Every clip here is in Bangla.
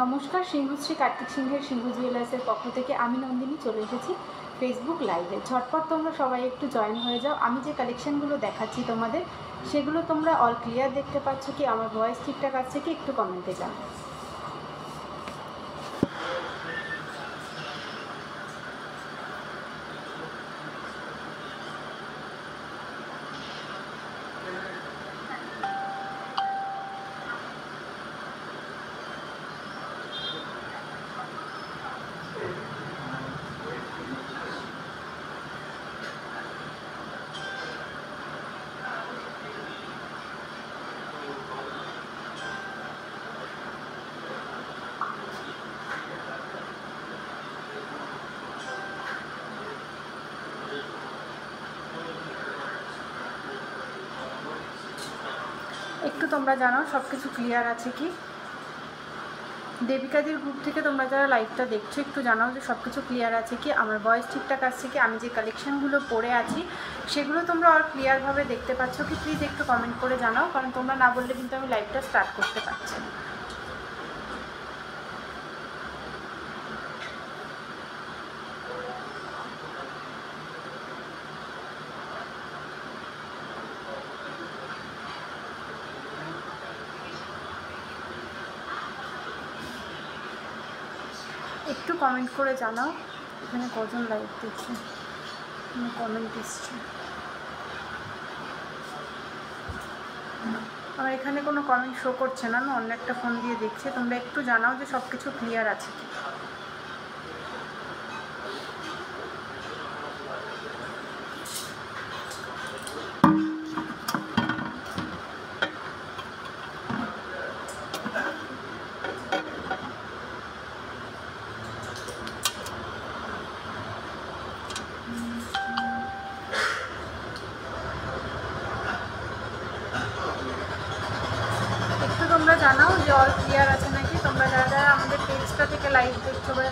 নমস্কার, সিংহশ্রী কার্তিক সিংহের সিংহ জুয়েলার্সের পক্ষ থেকে আমি নন্দিনী চলে এসেছি ফেসবুক লাইভে। ঝটপট তোমরা সবাই একটু জয়েন হয়ে যাও। আমি যে কালেকশানগুলো দেখাচ্ছি তোমাদের, সেগুলো তোমরা অল ক্লিয়ার দেখতে পাচ্ছ কি? আমার ভয়েস ঠিকঠাক আছে কি? একটু কমেন্টে জানাও। একটু তোমরা জানাও সব কিছু ক্লিয়ার আছে কি? দেবিকাদির গ্রুপ থেকে তোমরা যারা লাইভটা দেখছো একটু জানাও যে সব কিছু ক্লিয়ার আছে কি, আমার ভয়েস ঠিকঠাক আসছে কি, আমি যে কালেকশানগুলো পরে আছি সেগুলো তোমরা আর ক্লিয়ারভাবে দেখতে পাচ্ছ কি? প্লিজ একটু কমেন্ট করে জানাও, কারণ তোমরা না বললে কিন্তু আমি লাইভটা স্টার্ট করতে পারছি না। একটু কমেন্ট করে জানাও এখানে কজন লাইভ দেখছে, কমেন্ট এসছে। আমার এখানে কোনো কমেন্ট শো করছে না, আমি অন্য একটা ফোন দিয়ে দেখছি। তোমরা একটু জানাও যে সব কিছু ক্লিয়ার আছে কি। তোমরা জানাও যে অল ক্লিয়ার আছে নাকি। তোমরা যারা যারা আমাদের পেজটা থেকে লাইভ দেখছো বা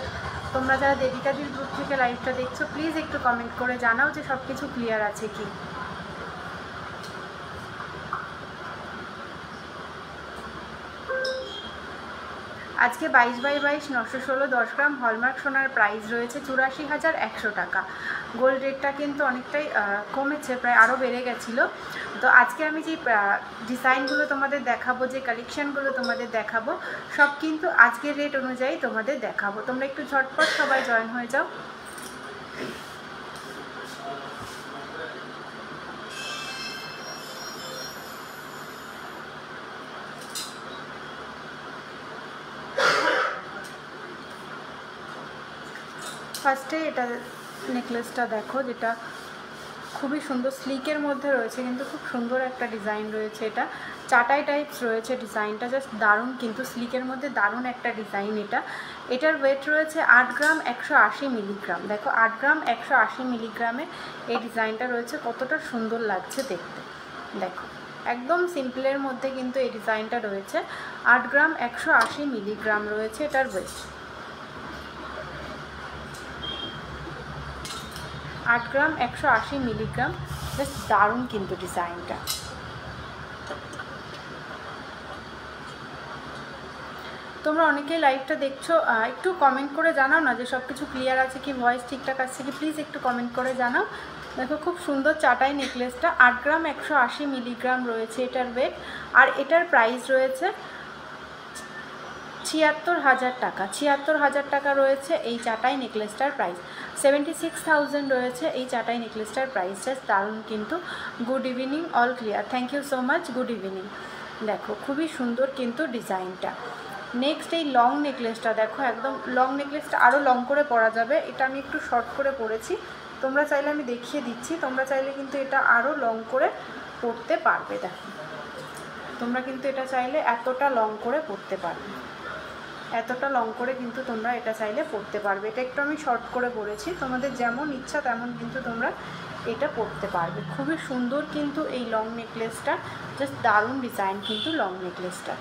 তোমরা যারা দেবিকাদির গ্রুপ থেকে লাইভটা দেখছো, প্লিজ একটু কমেন্ট করে জানাও যে সব কিছু ক্লিয়ার আছে কি। আজকে 22/22 916 10 গ্রাম হলমার্ক সোনার প্রাইস রয়েছে 84,100 টাকা। গোল্ড রেটটা কিন্তু অনেকটাই কমেছে, প্রায় আরও বেড়ে গেছিলো। তো আজকে আমি যে ডিজাইনগুলো তোমাদের দেখাবো, যে কালেকশানগুলো তোমাদের দেখাবো, সব কিন্তু আজকের রেট অনুযায়ী তোমাদের দেখাবো। তোমরা একটু ঝটপট সবাই জয়েন হয়ে যাও। ফার্স্টে এটা নেকলেসটা দেখো, যেটা খুবই সুন্দর স্লিকের মধ্যে রয়েছে, কিন্তু খুব সুন্দর একটা ডিজাইন রয়েছে। এটা চাটাই টাইপস রয়েছে ডিজাইনটা, জাস্ট দারুণ, কিন্তু স্লিকের মধ্যে দারুণ একটা ডিজাইন। এটার ওয়েট রয়েছে 8 গ্রাম 180 মিলিগ্রাম। দেখো 8 গ্রাম 180 মিলিগ্রামে এই ডিজাইনটা রয়েছে, কতটা সুন্দর লাগছে দেখতে। দেখো একদম সিম্পলের মধ্যে কিন্তু এই ডিজাইনটা রয়েছে। 8 গ্রাম 180 মিলিগ্রাম রয়েছে এটার ওয়েট। 8 গ্রাম 180 মিলিগ্রাম, জাস্ট দারুণ কিন্তু ডিজাইনটা। তোমরা অনেকেই লাইভটা দেখছো, একটু কমেন্ট করে জানাও না যে সব কিছু ক্লিয়ার আছে কি, ভয়েস ঠিকঠাক আসছে কি। প্লিজ একটু কমেন্ট করে জানাও। দেখো খুব সুন্দর চাটাই নেকলেসটা, 8 গ্রাম 180 মিলিগ্রাম রয়েছে এটার ওয়েট। আর এটার প্রাইস রয়েছে 76,000 টাকা। 76,000 টাকা রয়েছে এই চাটাই নেকলেসটার প্রাইস। 76,000 রয়েছে এই চাটাই নেকলেসটার প্রাইস। জাস্ট দারুণ কিন্তু। Good evening, all clear, thank you so much, good evening. দেখো খুবই সুন্দর কিন্তু ডিজাইনটা। নেক্সট এই লং নেকলেসটা দেখো, একদম লং নেকলেসটা আরও লং করে পরা যাবে। এটা আমি একটু শর্ট করে পরেছি, তোমরা চাইলে আমি দেখিয়ে দিচ্ছি। তোমরা চাইলে কিন্তু এটা আরও লং করে পরতে পারবে। দেখো তোমরা কিন্তু এটা চাইলে এতটা লং করে পরতে পারবে, এতটা লং করে কিন্তু তোমরা এটা চাইলে পরতে পারবে। এটা একটু আমি শর্ট করে পরেছি, তোমাদের যেমন ইচ্ছা তেমন কিন্তু তোমরা এটা পরতে পারবে। খুবই সুন্দর কিন্তু এই লং নেকলেসটা, জাস্ট দারুণ ডিজাইন কিন্তু লং নেকলেসটা।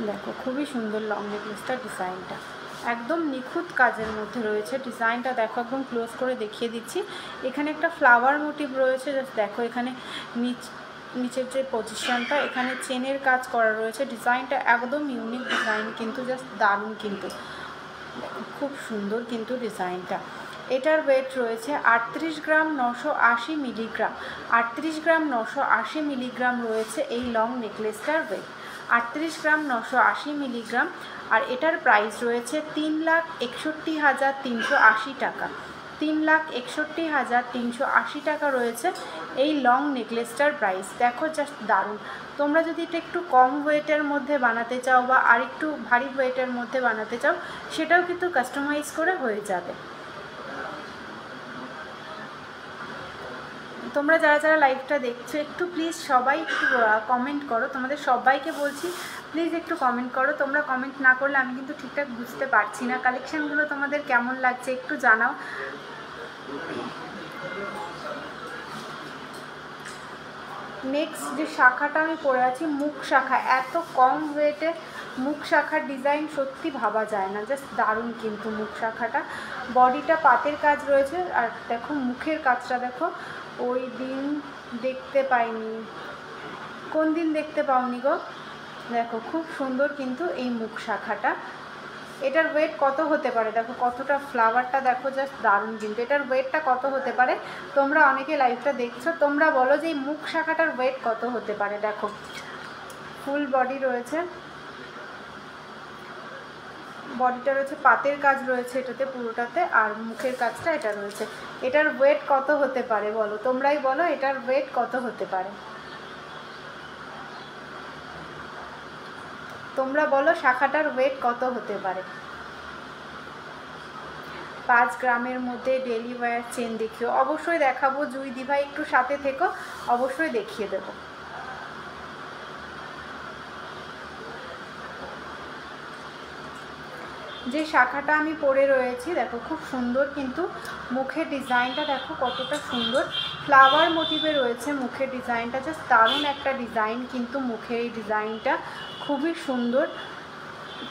দেখো খুবই সুন্দর লং নেকলেসটার ডিজাইনটা। একদম নিখুঁত কাজের মধ্যে রয়েছে। ডিজাইনটা দেখো, একদম ক্লোজ করে দেখিয়ে দিচ্ছি। এখানে একটা ফ্লাওয়ার মোটিভ রয়েছে, জাস্ট দেখো এখানে নিচের যে পজিশনটা, এখানে চেনের কাজ করা রয়েছে। ডিজাইনটা একদম ইউনিক ডিজাইন, কিন্তু জাস্ট দারুণ, কিন্তু খুব সুন্দর কিন্তু ডিজাইনটা। এটার ওয়েট রয়েছে 38 গ্রাম 980 মিলিগ্রাম। 38 গ্রাম 980 মিলিগ্রাম রয়েছে এই লং নেকলেসটার ওয়েট, 38 গ্রাম 980 মিলিগ্রাম। আর এটার প্রাইস রয়েছে 3,61,380 টাকা। 3,61,380 টাকা রয়েছে এই লং নেকলেসটার প্রাইস। দেখো জাস্ট দারুণ। তোমরা যদি এটা একটু কম ওয়েটের মধ্যে বানাতে চাও বা আর একটু ভারী ওয়েটের মধ্যে বানাতে চাও, সেটাও কিন্তু কাস্টমাইজ করে হয়ে যাবে। তোমরা যারা যারা লাইভটা দেখছো, একটু প্লিজ সবাই একটু কমেন্ট করো। তোমাদের সবাইকে বলছি প্লিজ একটু কমেন্ট করো। তোমরা কমেন্ট না করলে আমি কিন্তু ঠিকঠাক বুঝতে পারছি না কালেকশানগুলো তোমাদের কেমন লাগছে, একটু জানাও। নেক্সট যে শাখাটা আমি পরে আছি, মুখ শাখা। এত কম ওয়েটে মুখ শাখার ডিজাইন সত্যি ভাবা যায় না, জাস্ট দারুণ কিন্তু মুখ শাখাটা। বডিটা পাতের কাজ রয়েছে, আর দেখো মুখের কাজটা দেখো। ওই দিন দেখতে পাইনি, কোন দিন দেখতে পাওনি গো? দেখো খুব সুন্দর কিন্তু এই মুখ শাখাটা। এটার ওয়েট কত হতে পারে দেখো, কতটা ফ্লাওয়ারটা দেখো, জাস্ট দারুণ কিন্তু। এটার ওয়েটটা কত হতে পারে? তোমরা অনেকে লাইভটা দেখছো, তোমরা বলো যে এই মুখ শাখাটার ওয়েট কত হতে পারে। দেখো ফুল বডি রয়েছে, বডিটা রয়েছে, পাতের কাজ রয়েছে এটাতে পুরোটাতে, আর মুখের কাজটা এটা রয়েছে। এটার ওয়েট কত হতে পারে বলো, তোমরাই বলো এটার ওয়েট কত হতে পারে। তোমরা বলো শাখাটার ওয়েট কত হতে পারে। 5 গ্রামের মধ্যে ডেলি ওয়্যার চেন দেখিও। অবশ্যই দেখাবো জুই দিভাই, একটু সাথে থেকো, অবশ্যই দেখিয়ে দেবো। যে শাখাটা আমি পরে রয়েছি দেখো খুব সুন্দর কিন্তু মুখের ডিজাইনটা দেখো কতটা সুন্দর, ফ্লাওয়ার মোটিভে রয়েছে মুখের ডিজাইনটা, জাস্ট দারুণ একটা ডিজাইন কিন্তু মুখের এই ডিজাইনটা খুবই সুন্দর।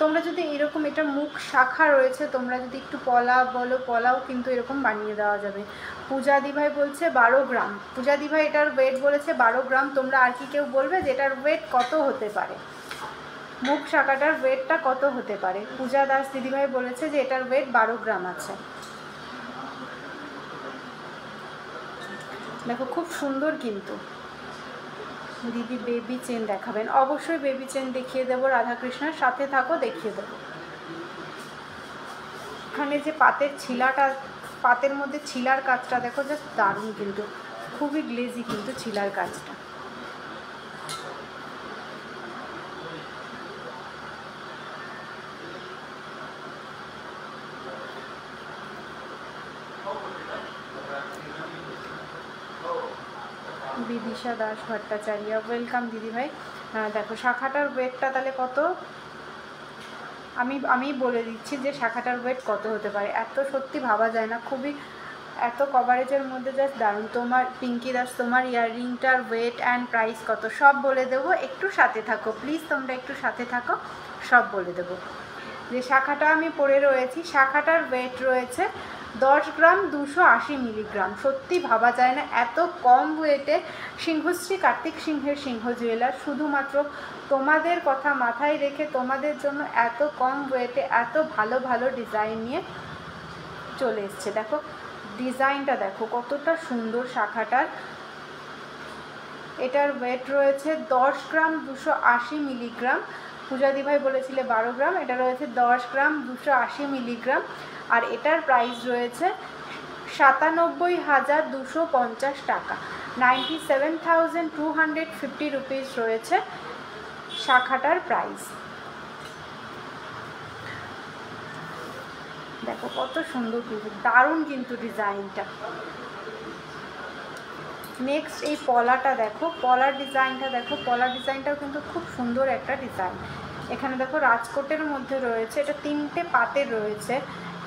তোমরা যদি এরকম, এটা মুখ শাখা রয়েছে, তোমরা যদি একটু পলা বলো, পলাও কিন্তু এরকম বানিয়ে দেওয়া যাবে। পূজা দিভাই বলছে 12 গ্রাম। পূজা দিভাই এটার ওয়েট বলেছে 12 গ্রাম। তোমরা আর কি কেউ বলবে যে এটার ওয়েট কত হতে পারে, মুখ শাখাটার ওয়েটটা কত হতে পারে? পূজা দাস দিদিভাই বলেছে যে এটার ওয়েট 12 গ্রাম আছে। দেখো খুব সুন্দর কিন্তু। দিদি বেবি চেন দেখাবেন? অবশ্যই বেবি চেন দেখিয়ে দেবো, রাধাকৃষ্ণের সাথে থাকো, দেখিয়ে দেবো। এখানে যে পাতের ছিলাটা, পাতের মধ্যে ছিলার কাজটা দেখো, জাস্ট দারুণ কিন্তু, খুবই গ্লেজি কিন্তু ছিলার কাজটা। বিদিশা দাস ভট্টাচার্য, ওয়েলকাম দিদিভাই। দেখো শাখাটার ওয়েটটা তাহলে কত, আমি বলে দিচ্ছি যে শাখাটার ওয়েট কত হতে পারে। এত সত্যি ভাবা যায় না, খুবই এত কভারেজের মধ্যে জাস্ট দারুণ। তোমার পিঙ্কি দাস, তোমার ইয়াররিংটার ওয়েট অ্যান্ড প্রাইস কত সব বলে দেবো, একটু সাথে থাকো প্লিজ, তোমরা একটু সাথে থাকো, সব বলে দেবো। যে শাখাটা আমি পরে রয়েছি, শাখাটার ওয়েট রয়েছে 10 গ্রাম 280 মিলিগ্রাম। সত্যি ভাবা যায় না এত কম ওয়েটে সিংহশ্রী কার্তিক সিংহের সিংহ জুয়েলার শুধুমাত্র তোমাদের কথা মাথায় রেখে তোমাদের জন্য এত কম ওয়েটে এত ভালো ভালো ডিজাইন নিয়ে চলে এসছে। দেখো ডিজাইনটা দেখো কতটা সুন্দর শাখাটার। এটার ওয়েট রয়েছে 10 গ্রাম 280 মিলিগ্রাম। পূজা দিভাই বলেছিলে 12 গ্রাম, এটা রয়েছে 10 গ্রাম 280 মিলিগ্রাম। আর এটার প্রাইস রয়েছে 97,250 টাকা, 97,250 রুপিস রয়েছে শাখাটার প্রাইস। দেখো কত সুন্দর কিন্তু, দারুণ কিন্তু ডিজাইনটা। নেক্সট এই পলাটা দেখো, পলার ডিজাইনটা দেখো, পলার ডিজাইনটাও কিন্তু খুব সুন্দর একটা ডিজাইন। এখানে দেখো রাজকোটের মধ্যে রয়েছে, এটা 3টে পাতের রয়েছে।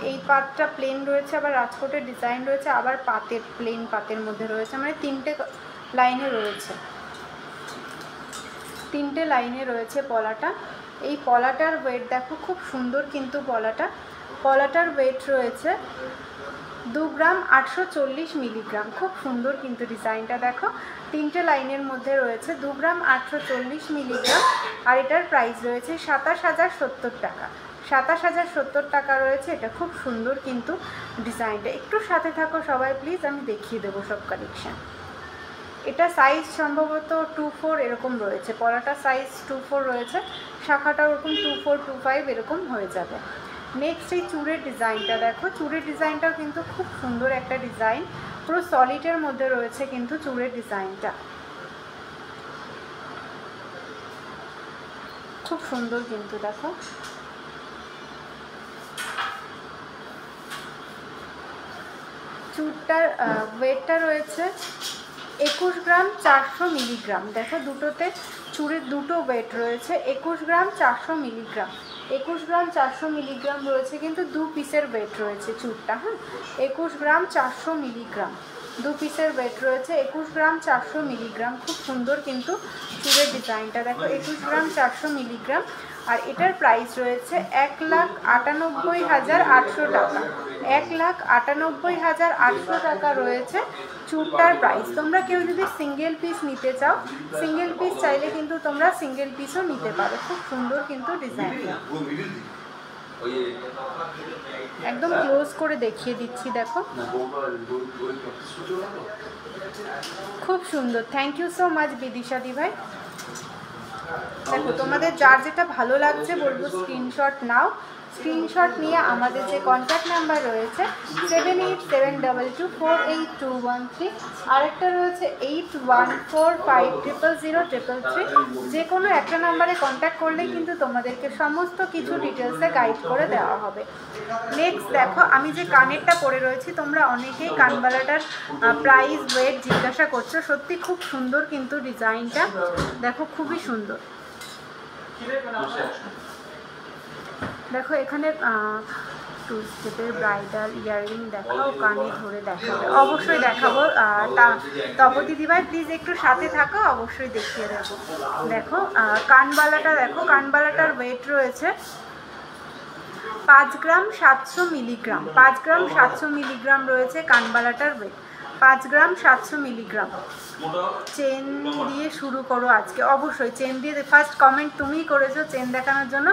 এই পাতটা প্লেন রয়েছে, আবার রাজকোটের ডিজাইন রয়েছে, আবার পাতের প্লেন পাতের মধ্যে রয়েছে, মানে 3টে লাইনে রয়েছে, 3টে লাইনে রয়েছে পলাটা। এই পলাটার ওয়েট দেখো খুব সুন্দর কিন্তু পলাটা, পলাটার ওয়েট রয়েছে 2 গ্রাম 840 মিলিগ্রাম। খুব সুন্দর কিন্তু ডিজাইনটা দেখো, 3টে লাইনের মধ্যে রয়েছে, 2 গ্রাম 840 মিলিগ্রাম। আর এটার প্রাইস রয়েছে 27,070 টাকা। 27,070 টাকা রয়েছে। এটা খুব সুন্দর কিন্তু ডিজাইনটা। একটু সাথে থাকো সবাই প্লিজ, আমি দেখিয়ে দেবো সব কালেকশান। এটা সাইজ সম্ভবত 2-4 এরকম রয়েছে, পলাটা সাইজ 2-4 রয়েছে, শাখাটা ওরকম 2-4 2-5 এরকম হয়ে যাবে। নেক্সট এই চুড়ের ডিজাইনটা দেখো, চুড়ের ডিজাইনটাও কিন্তু খুব সুন্দর একটা ডিজাইন, পুরো সলিডের মধ্যে রয়েছে কিন্তু চুড়ের ডিজাইনটা খুব সুন্দর কিন্তু দেখো। চুড়টার ওয়েটটা রয়েছে 21 গ্রাম 400 মিলিগ্রাম। দেখো দুটোতে চুড়ের দুটো ওয়েট রয়েছে, 21 গ্রাম 400 মিলিগ্রাম। 21 গ্রাম 400 মিলিগ্রাম রয়েছে, কিন্তু 2 পিসের ওয়েট রয়েছে চুড়টা। হ্যাঁ, 21 গ্রাম 400 মিলিগ্রাম, 2 পিসের ওয়েট রয়েছে, 21 গ্রাম 400 মিলিগ্রাম। খুব সুন্দর কিন্তু চুড়ের ডিজাইনটা দেখো, 21 গ্রাম 400 মিলিগ্রাম। আর এটার প্রাইস রয়েছে 1,98,800 টাকা। 1,98,800 টাকা রয়েছে চুড়টার প্রাইস। তোমরা কেউ যদি সিঙ্গেল পিস নিতে চাও, সিঙ্গেল পিস চাইলে কিন্তু তোমরা সিঙ্গেল পিসও নিতে পারো। খুব সুন্দর কিন্তু ডিজাইনটা, একদম ক্লোজ করে দেখিয়ে দিচ্ছি দেখো, খুব সুন্দর। Thank you so much Bidisha দি ভাই। দেখো তোমাদের যার যেটা ভালো লাগছে বলবো স্ক্রিনশট নাও। স্ক্রিনশট নিয়ে আমাদের যে কন্ট্যাক্ট নাম্বার রয়েছে 7872248213, আরেকটা রয়েছে 8145000033, যে কোনো একটা নাম্বারে কন্ট্যাক্ট করলেই কিন্তু তোমাদেরকে সমস্ত কিছু ডিটেলসে গাইড করে দেওয়া হবে। নেক্সট দেখো, আমি যে কানেরটা পরে রয়েছি, তোমরা অনেকেই কানবালাটার প্রাইস ওয়েট জিজ্ঞাসা করছো। সত্যি খুব সুন্দর কিন্তু ডিজাইনটা দেখো, খুবই সুন্দর। দেখো এখানে 2 স্টেপের ব্রাইডাল ইয়াররিং দেখাও, কানে ধরে দেখাবে, অবশ্যই দেখাবো। তপতি দিভাই প্লিজ একটু সাথে থাকো, অবশ্যই দেখিয়ে দেবো। দেখো কানবালাটা দেখো, কানবালাটার ওয়েট রয়েছে 5 গ্রাম 700 মিলিগ্রাম। 5 গ্রাম 700 মিলিগ্রাম রয়েছে কানবালাটার ওয়েট, 5 গ্রাম 700 মিলিগ্রাম। চেন দিয়ে শুরু করো আজকে, অবশ্যই চেন দিয়ে। ফার্স্ট কমেন্ট তুমিই করেছো চেন দেখানোর জন্য,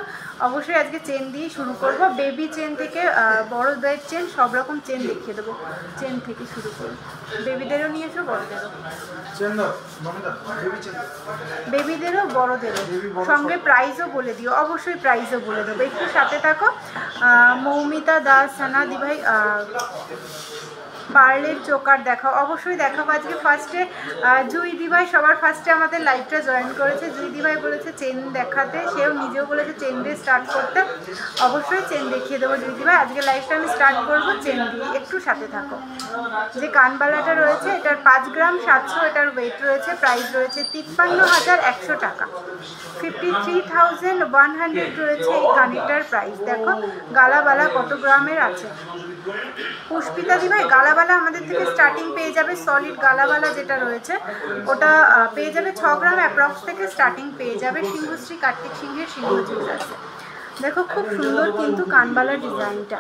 অবশ্যই আজকে চেন দিয়েই শুরু করবো। বেবি চেন থেকে বড়দের চেন, সব রকম চেন দেখিয়ে দেবো। চেন থেকে শুরু করো, বেবিদেরও নিয়ে এসো, বড়দেরও, বেবিদেরও বড়দেরও, সঙ্গে প্রাইসও বলে দিও, অবশ্যই প্রাইসও বলে দেবো। একটু সাথে থাকো। মৌমিতা দাস, সানা দিভাই পার্লের চোকার দেখাও, অবশ্যই দেখাবো আজকে। ফার্স্টে জুই দিভাই সবার ফার্স্টে আমাদের লাইভটা জয়েন করেছে। জুই দিভাই বলেছে চেন দেখাতে, সেও নিজেও বলেছে চেন দিয়ে স্টার্ট করতে, অবশ্যই চেন দেখিয়ে দেবো জুই দিভাই। আজকে লাইভটা আমি স্টার্ট করবো চেন দিয়ে, একটু সাথে থাকো। যে কানবালাটা রয়েছে এটার 5 গ্রাম 700, এটার ওয়েট রয়েছে, প্রাইস রয়েছে 53,100 টাকা। 53,100 রয়েছে এই কানেরটার প্রাইস। দেখো গালাবালা কত গ্রামের আছে। পুষ্পিতা দিভাই গালাবালা আমাদের থেকে স্টার্টিং পেয়ে যাবে, সলিড গালাবালা যেটা রয়েছে ওটা পেয়ে যাবে 6 গ্রাম অ্যাপ্রক্স থেকে স্টার্টিং পেয়ে যাবে। সিংহশ্রী কার্তিক সিংহের সিংহ জুয়েলার্সে। দেখো খুব সুন্দর কিন্তু কানবালার ডিজাইনটা।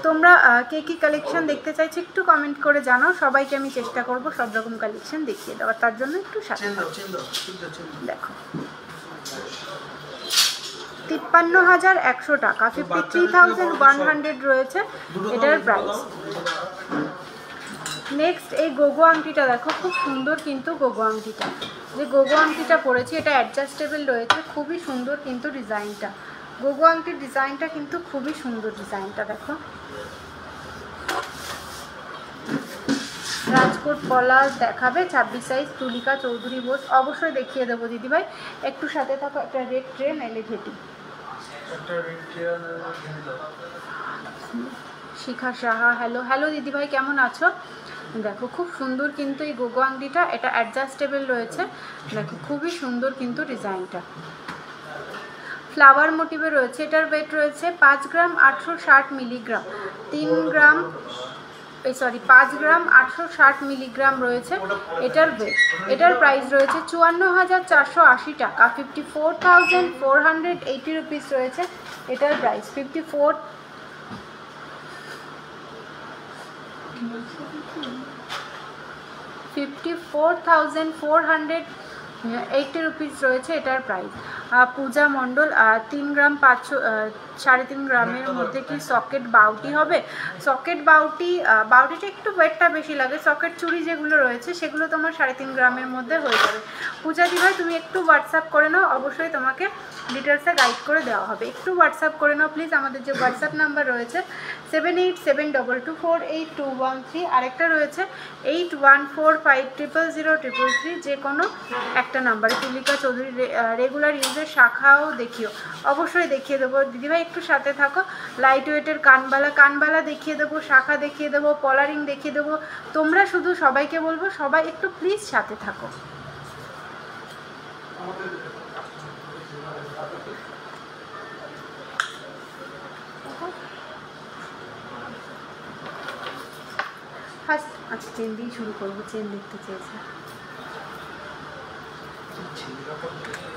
তোমরা কে কী কালেকশন দেখতে চাইছো একটু কমেন্ট করে জানাও, সবাইকে আমি চেষ্টা করব সব রকম কালেকশন দেখিয়ে দেওয়ার, তার জন্য একটু সাথে দেখো। 53,100 টাকা, 53,100 রয়েছে এটার প্রাইস। নেক্সট এই গোগো আংটিটা দেখো, খুব সুন্দর কিন্তু গোগো আংটিটা, যে গোগো আংটিটা পরেছি এটা অ্যাডজাস্টেবল রয়েছে, খুবই সুন্দর কিন্তু ডিজাইনটা। গোগো আংটির ডিজাইনটা কিন্তু খুবই সুন্দর, ডিজাইনটা দেখো। রাজকোট পলাশ দেখাবে 26 সাইজ, তুলিকা চৌধুরী বোস, অবশ্যই দেখিয়ে দেবো দিদিভাই। একটু সাথে থাকো। একটা রেড ট্রেন এলে ঘেটি, শিখা সাহা, হ্যালো হ্যালো দিদিভাই কেমন আছো? দেখো খুব সুন্দর কিন্তু এই গোগো আংটিটা, এটা অ্যাডজাস্টেবল রয়েছে, দেখো খুবই সুন্দর কিন্তু ডিজাইনটা। ফ্লাওয়ার মোটিভে রয়েছে, এটার ওয়েট রয়েছে 5 গ্রাম 860 মিলিগ্রাম। 5 গ্রাম 860 মিলিগ্রাম রয়েছে এটার ওয়েট। এটার প্রাইস রয়েছে 54,480 টাকা, 54,480 রুপিস রয়েছে এটার প্রাইস। 54,480 রুপিস রয়েছে এটার প্রাইস। পূজা মণ্ডল 3 গ্রাম 3.5 গ্রামের মধ্যে কি সকেট বাউটি হবে? সকেট বাউটিটা একটু ওয়েটটা বেশি লাগে। সকেট চুড়ি যেগুলো রয়েছে সেগুলো তোমার 3.5 গ্রামের মধ্যে হয়ে যাবে। পূজা দি ভাই তুমি একটু হোয়াটসঅ্যাপ করে নাও, অবশ্যই তোমাকে ডিটেলসে গাইড করে দেওয়া হবে। একটু হোয়াটসঅ্যাপ করে নাও প্লিজ। আমাদের যে হোয়াটসঅ্যাপ নাম্বার রয়েছে 7872248213, আরেকটা রয়েছে 8145000033, যে কোনো একটা নাম্বারে। তুলিকা চৌধুরী রেগুলার ইউজের শাখাও দেখিও, অবশ্যই দেখিয়ে দেবো দিদিভাই, একটু সাথে থাকো। লাইট ওয়েটের কানবালা দেখিয়ে দেবো, শাখা দেখিয়ে দেবো, পলারিং দেখিয়ে দেবো। তোমরা শুধু সবাইকে বলবো সবাই একটু প্লিজ সাথে থাকো। ফার্স্ট আচ্ছা চেন দিয়ে শুরু করবো, চেন দেখতে চেয়েছে।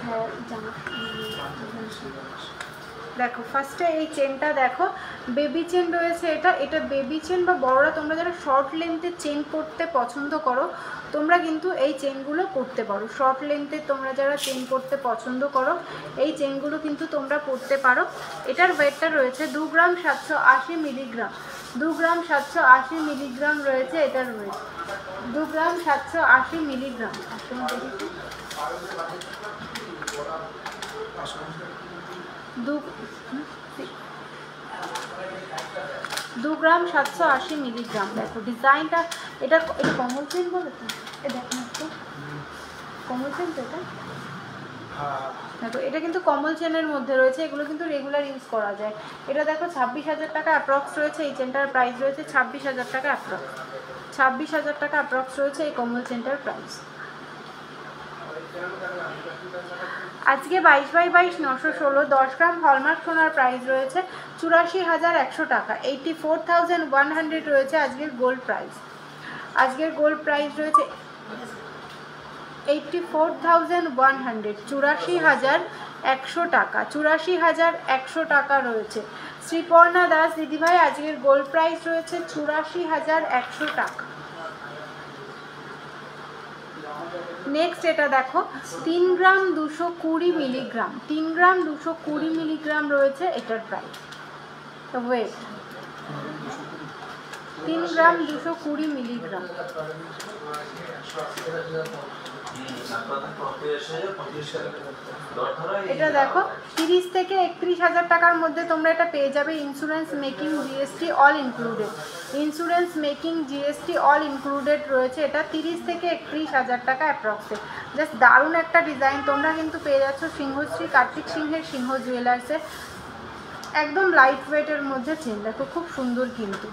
হ্যাঁ দেখো ফার্স্টে এই চেনটা দেখো, বেবি চেন রয়েছে। এটা বেবি চেন বা বড়রা তোমরা যারা শর্ট লেন্থে চেন পরতে পছন্দ করো তোমরা কিন্তু এই চেনগুলো পরতে পারো। শর্ট লেন্থে তোমরা যারা চেন পরতে পছন্দ করো এই চেনগুলো কিন্তু তোমরা পরতে পারো। এটার ওয়েটটা রয়েছে 2 গ্রাম 780 মিলিগ্রাম। 2 গ্রাম 780 মিলিগ্রাম রয়েছে এটার ওয়েট। 2 গ্রাম 780 মিলিগ্রাম। 2 গ্রাম 780 মিলিগ্রাম। দেখো ডিজাইনটা, এটা কমল চেন বলে তো, এ দেখো একটু কমল চেন তো এটা। দেখো এটা কিন্তু কমল চেনের মধ্যে রয়েছে, এগুলো কিন্তু রেগুলার ইউজ করা যায়। এটা দেখো 26,000 টাকা অ্যাপ্রক্স রয়েছে। এই চেনটার প্রাইস রয়েছে 26,000 টাকা অ্যাপ্রক্স। 26,000 টাকা অ্যাপ্রক্স রয়েছে এই কমল চেনটার প্রাইস। আজকে 22/22 916 10 গ্রাম হলমার্ক সোনার প্রাইস রয়েছে 84,100 টাকা। 84,100 রয়েছে আজকের গোল্ড প্রাইস। আজকের গোল্ড প্রাইস রয়েছে 84,100, 84,100 টাকা। 84,100 টাকা রয়েছে। শ্রীপর্ণা দাস দিদিভাই আজকের গোল্ড প্রাইস রয়েছে 84,100 টাকা। নেক্সট এটা দেখো 3 গ্রাম 220 মিলিগ্রাম। 3 গ্রাম 220 মিলিগ্রাম রয়েছে এটার প্রাইস। ওয়েট 3 গ্রাম 220 মিলিগ্রাম। এটা দেখো 30 থেকে 31,000 টাকার মধ্যে তোমরা এটা পেয়ে যাবে। Insurance making GST all included. Insurance making GST all included রয়েছে এটা 30 থেকে 31,000 টাকা অ্যাপ্রক্সে। জাস্ট দারুণ একটা ডিজাইন। তোমরা কিন্তু পেয়ে যাচ্ছ সিংহশ্রী কার্তিক সিংহের সিংহ জুয়েলার্সে। একদম লাইট ওয়েটের মধ্যে চেন। দেখো খুব সুন্দর কিন্তু।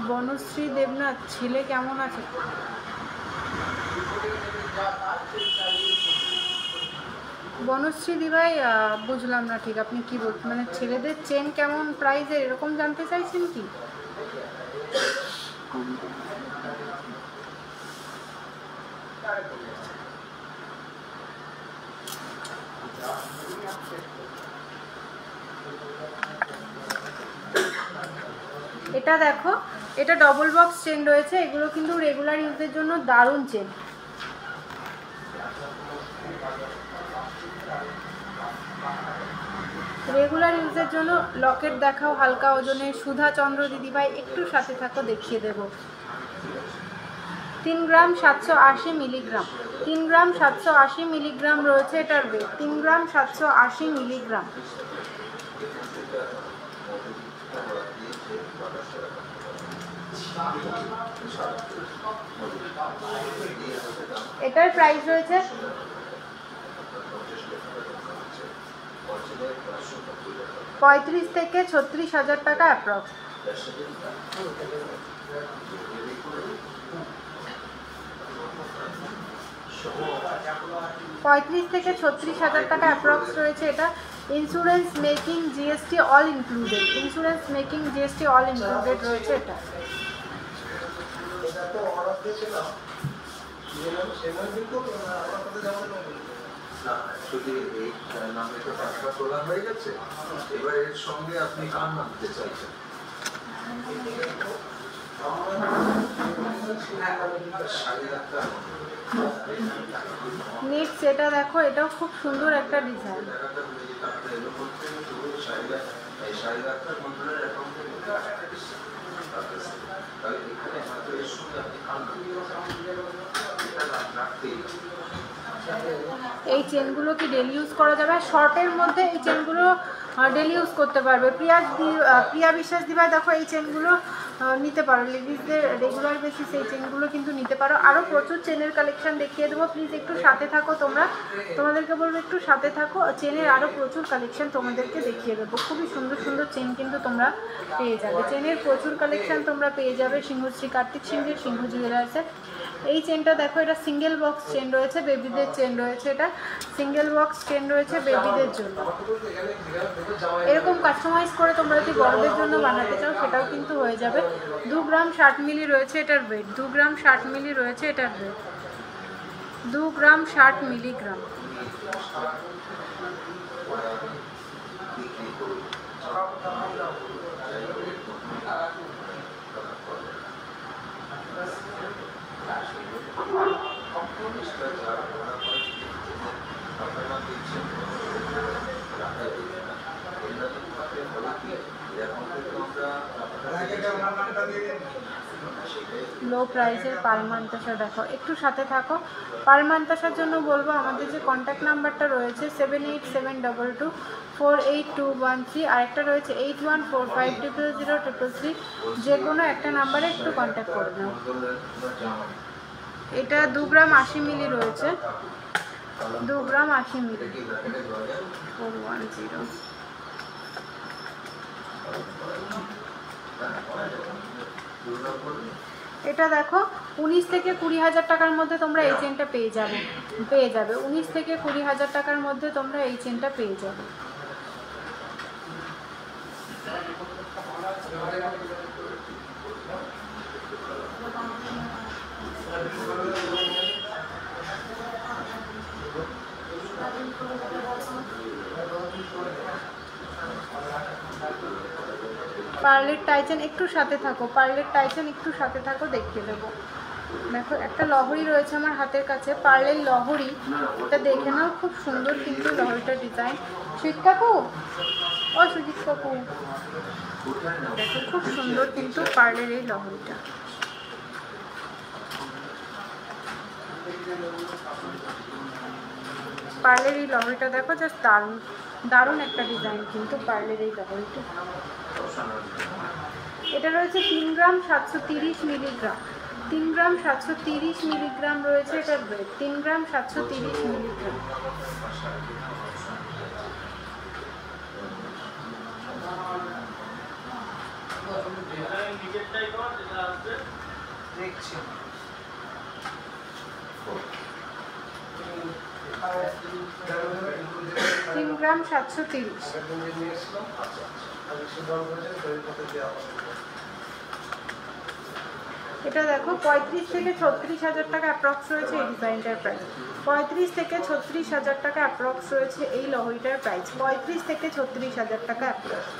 বনশ্রী দেবনাথ ছেলে কেমন আছে? বনশ্রী দিভাই বুঝলাম না ঠিক আপনি কি বলছেন, মানে ছেলেদের চেন কেমন প্রাইসের এরকম জানতে চাইছেন কি? এটা দেখো এটা ডবল বক্স চেন রয়েছে। এগুলো কিন্তু রেগুলার ইউজের জন্য দারুণ চেন। রেগুলার ইউজের জন্য লকেট দেখাও হালকা ওজনে। সুধা চন্দ্র দিদিভাই একটু সাথে থাকো দেখিয়ে দেব। 3 গ্রাম 780 মিলিগ্রাম। 3 গ্রাম 780 মিলিগ্রাম রয়েছে এটার ওয়েট। 3 গ্রাম 780 মিলিগ্রাম। এটার প্রাইস রয়েছে 35 থেকে 36,000 টাকা অ্যাপ্রক্স। 35 থেকে 36,000 টাকা অ্যাপ্রক্স রয়েছে এটা। Insurance making GST all included. Insurance making GST all included রয়েছে এটা। না অ্যাকচুয়ালি এই নামে তো টাকা তোলা হয়ে গেছে, এবার এর সঙ্গে আপনি কার নাম দিতে চাইছেন? নেক্সট এটা দেখো, এটাও খুব সুন্দর একটা ডিজাইন। এই চেনগুলো কি ডেলি ইউজ করা যাবে? শর্টের মধ্যে এই চেনগুলো ডেলি ইউজ করতে পারবে। প্রিয়া বিশ্বাস দিবা দেখো এই চেনগুলো নিতে পারো, লেডিসদের রেগুলার বেসিস এই চেনগুলো কিন্তু নিতে পারো। আরও প্রচুর চেনের কালেকশন দেখিয়ে দেবো, প্লিজ একটু সাথে থাকো তোমরা, তোমাদেরকে বলবো একটু সাথে থাকো। চেনের আরও প্রচুর কালেকশন তোমাদেরকে দেখিয়ে দেবো, খুবই সুন্দর সুন্দর চেন কিন্তু তোমরা পেয়ে যাবে। চেনের প্রচুর কালেকশন তোমরা পেয়ে যাবে সিংহশ্রী কার্তিক সিংহের সিংহ জুয়েলার্সে। এই চেনটা দেখো, এটা সিঙ্গেল বক্স চেন রয়েছে, বেবিদের চেন রয়েছে, এটা সিঙ্গেল বক্স চেন রয়েছে বেবিদের জন্য। এরকম কাস্টমাইজ করে তোমরা যদি বড়দের জন্য বানাতে চাও সেটাও কিন্তু হয়ে যাবে। 2 গ্রাম 60 মিলি রয়েছে এটার ওয়েট, 2 গ্রাম 60 মিলি রয়েছে এটার ওয়েট, 2 গ্রাম 60 মিলিগ্রাম। লো প্রাইসের পারমান্তাসা দেখো, একটু সাথে থাকো। পারমান্তাসার জন্য বলবো আমাদের যে কন্ট্যাক্ট নাম্বারটা রয়েছে 7872248213, আরেকটা রয়েছে 81450003, যে কোনো একটা নাম্বারে একটু কন্ট্যাক্ট করে নাও। এটা 2 গ্রাম 80 মিলি রয়েছে, 2 গ্রাম 80 মিলি 410। এটা দেখো 19 থেকে 20,000 টাকার মধ্যে তোমরা এই চেনটা পেয়ে যাবে 19 থেকে 20,000 টাকার মধ্যে তোমরা এই চেনটা পেয়ে যাবে। পার্লের টাইচেন একটু সাথে থাকো, পার্লের টাইচেন একটু সাথে থাকো, দেখিয়ে দেবো। দেখো একটা লহরি রয়েছে আমার হাতের কাছে, পার্লের লহরি, এটা দেখে নাও, খুব সুন্দর কিন্তু লহরিটার ডিজাইন। সুজিত কাকু, ও সুজিত কাকু দেখো, খুব সুন্দর কিন্তু পার্লের এই লহরিটা। পার্লের এই লহরিটা দেখো, জাস্ট দারুণ দারুণ একটা ডিজাইন কিন্তু পার্লের এই লহরিটা। এটা রয়েছে 3 গ্রাম 730 মিলিগ্রাম, 3 গ্রাম 730 মিলিগ্রাম রয়েছে এটার ওয়েট, 3 গ্রাম 730 মিলিগ্রাম। দেখছি 3 গ্রাম 730। এটা দেখো 35 থেকে 36,000 টাকা অ্যাপ্রক্স রয়েছে এই ডিজাইনটার প্রাইস, 35 থেকে 36,000 টাকা অ্যাপ্রক্স রয়েছে এই লহরিটার প্রাইস, 35 থেকে 36,000 টাকা অ্যাপ্রক্স।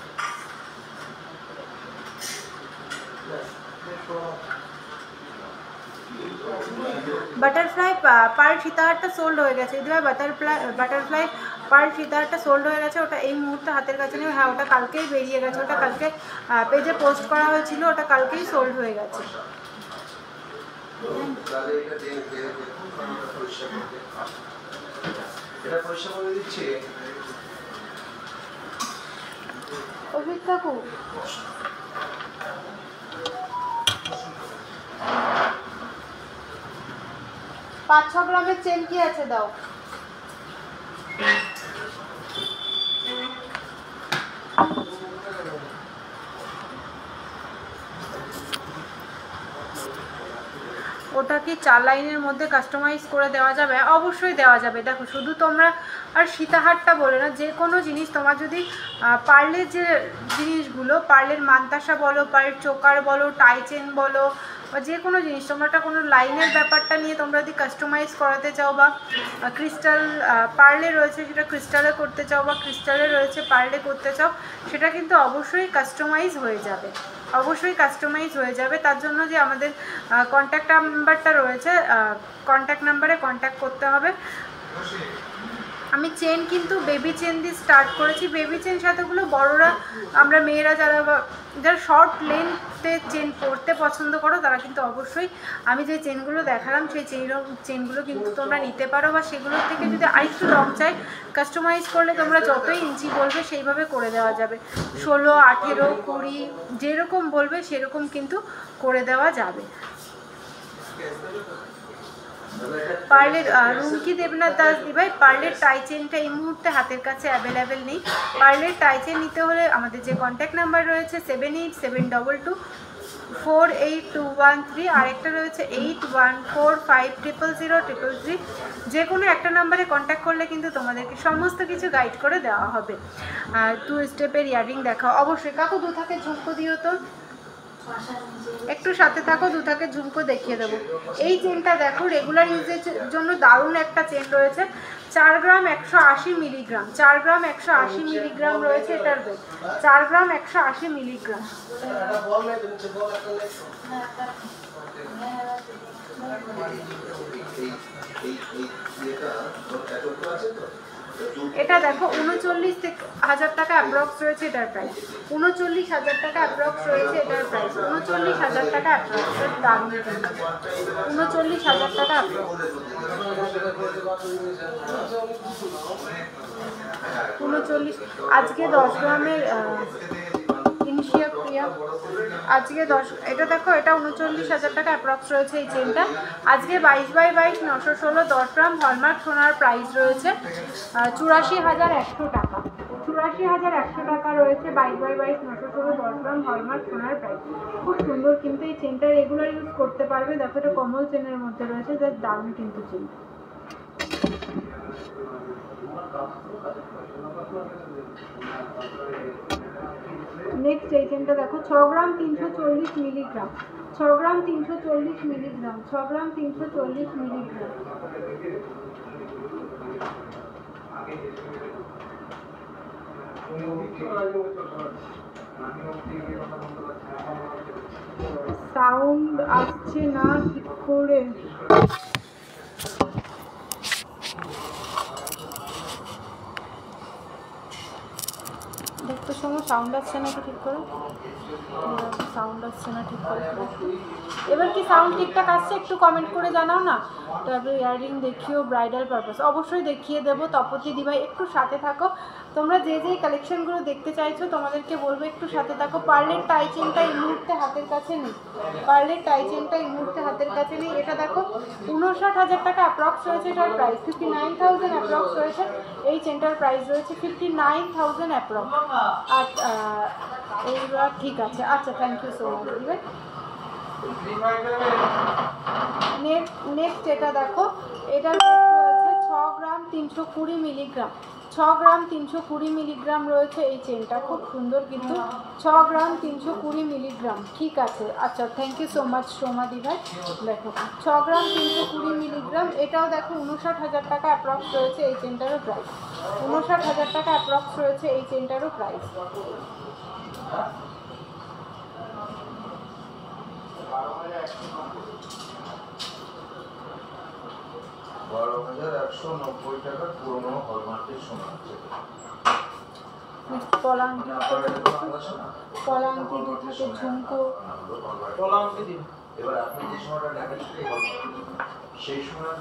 বাটারফ্লাই পার সীতাহারটা সোল্ড হয়ে গেছে, দিদি ভাই বাটারফ্লাই পার সীতাহারটা সোল্ড হয়ে গেছে, ওটা এই মুহূর্তে হাতের কাছে নেই। হ্যাঁ, ওটা কালকেই বেরিয়ে গেছে, ওটা কালকে পেজে পোস্ট করা হয়েছিল, ওটা কালকেই সোল্ড হয়ে গেছে। অভিক কাকু, 5-6 গ্রামের চেন কি আছে দাও। ওটা কি 4 লাইনের মধ্যে কাস্টমাইজ করে দেওয়া যাবে? অবশ্যই দেওয়া যাবে। দেখো শুধু তোমরা আর সীতাহারটা বলে না, যে কোনো জিনিস তোমার যদি পার্লের যে জিনিসগুলো, পার্লের মান্তাসা বলো, পার্লের চোকার বলো, টাই চেন বলো, বা যে কোনো জিনিস তোমরা কোনো লাইনের ব্যাপারটা নিয়ে তোমরা যদি কাস্টমাইজ করাতে চাও বা ক্রিস্টাল পার্লে রয়েছে সেটা ক্রিস্টালে করতে চাও বা ক্রিস্টালে রয়েছে পার্লে করতে চাও, সেটা কিন্তু অবশ্যই কাস্টমাইজ হয়ে যাবে, অবশ্যই কাস্টমাইজ হয়ে যাবে। তার জন্য যে আমাদের কন্ট্যাক্ট নাম্বারটা রয়েছে, কন্ট্যাক্ট নাম্বারে কন্ট্যাক্ট করতে হবে। আমি চেন কিন্তু বেবি চেন দিয়ে স্টার্ট করেছি। বেবি চেন সাথেগুলো বড়রা, আমরা মেয়েরা যারা শর্ট লেন্থে চেন পরতে পছন্দ করো তারা কিন্তু অবশ্যই আমি যে চেনগুলো দেখালাম সেই চেনগুলো কিন্তু তোমরা নিতে পারো, বা সেগুলোর থেকে যদি আরেকটু লং চাই কাস্টমাইজ করলে তোমরা যতই ইঞ্চি বলবে সেইভাবে করে দেওয়া যাবে। 16, 18, 20 যেরকম বলবে সেরকম কিন্তু করে দেওয়া যাবে। পার্লের রুমকি দেবনাথ দাস দিভাই, পার্লের টাই চেনটা এই মুহূর্তে হাতের কাছে অ্যাভেলেবেল নেই। পার্লের টাই চেন নিতে হলে আমাদের যে কন্ট্যাক্ট নাম্বার রয়েছে 7872248213, আরেকটা রয়েছে 8145000033, যে কোনো একটা নাম্বারে কন্ট্যাক্ট করলে কিন্তু তোমাদেরকে সমস্ত কিছু গাইড করে দেওয়া হবে। 2 স্টেপের ইয়াররিং দেখাও অবশ্যই। কাকু 2 থাকে ঝুমকো দিও তো, একটু সাথে থাকো, 2 থাকে ঝুমকো দেখিয়ে দেবো। এই চেনটা দেখো রেগুলার ইউজের জন্য দারুণ একটা চেন রয়েছে, 4 গ্রাম 180 মিলিগ্রাম, 4 গ্রাম 180 মিলিগ্রাম রয়েছে এটার ওয়েট, 4 গ্রাম 180 মিলিগ্রাম। এটা দেখো 39,000 টাকা অ্যাপ্রক্স রয়েছে এটার প্রাইস, 39,000 টাকা অ্যাপ্রক্স রয়েছে এটার প্রাইস, 39,000 টাকা অ্যাপ্রক্স। দারুণ 39,000 টাকা অ্যাপ্রক্স, 39। আজকে 10 গ্রামের ইনশিয়া প্রিয়া, আজকে এটা দেখো এটা 39,000 টাকা অ্যাপ্রক্স রয়েছে এই চেনটা। আজকে 22x22 916 10 গ্রাম হলমার্ক সোনার প্রাইস রয়েছে 84,100 টাকা, 84,100 টাকা রয়েছে 22x22 916 10 গ্রাম হলমার্ক সোনার প্রাইস। খুব সুন্দর কিন্তু এই চেনটা রেগুলার ইউজ করতে পারবে। দেখো এটা কমল চেনের মধ্যে রয়েছে, যার দারুণ কিন্তু চেন। নেক্সট এই চেনটা দেখো 6 গ্রাম 340 মিলিগ্রাম, 6 গ্রাম 340 মিলিগ্রাম, 6 গ্রাম 340 মিলিগ্রাম। সাউন্ড আসছে না ঠিক করে, দেখতে সময় সাউন্ড আসছে না ঠিক করে, সাউন্ড আসছে না ঠিক করে। এবার কি সাউন্ড ঠিকঠাক আসছে একটু কমেন্ট করে জানাও না। তারপরে ইয়াররিং দেখিও ব্রাইডাল পারপাস, অবশ্যই দেখিয়ে দেবো। তপতি দিভাই একটু সাথে থাকো, তোমরা যে যেই কালেকশনগুলো দেখতে চাইছো তোমাদেরকে বলবো একটু সাথে থাকো। পার্লের টাই চেনটা এই মুহূর্তে হাতের কাছে নেই, পার্লের টাই চেনটা এই মুহূর্তে হাতের কাছে নেই। এটা দেখো 59,000 টাকা অ্যাপ্রক্স রয়েছে এটার প্রাইস, 59,000 অ্যাপ্রক্স রয়েছে এই চেনটার প্রাইস রয়েছে 59,000 অ্যাপ্রক্স। আর এইবার ঠিক আছে, আচ্ছা থ্যাংক ইউ সো মাচ দিভাই। নেক্সট এটা দেখো, এটা রয়েছে 6 গ্রাম 320 মিলিগ্রাম, 6 গ্রাম 320 মিলিগ্রাম রয়েছে এই চেনটা, খুব সুন্দর কিন্তু 6 গ্রাম 320 মিলিগ্রাম। ঠিক আছে, আচ্ছা thank you so much Soma দিভাই। দেখো 6 গ্রাম 320 মিলিগ্রাম, এটাও দেখো 59,000 টাকা অ্যাপ্রক্স রয়েছে এই চেনটারও প্রাইস, 59,000 টাকা অ্যাপ্রক্স রয়েছে এই চেনটারও প্রাইস। পলাঙ্কি, পলাঙ্কি দুটো ঝুমকো, পলাঙ্কি দিন। এবার আপনি যে সময়টা দেখাচ্ছেন সেই সময়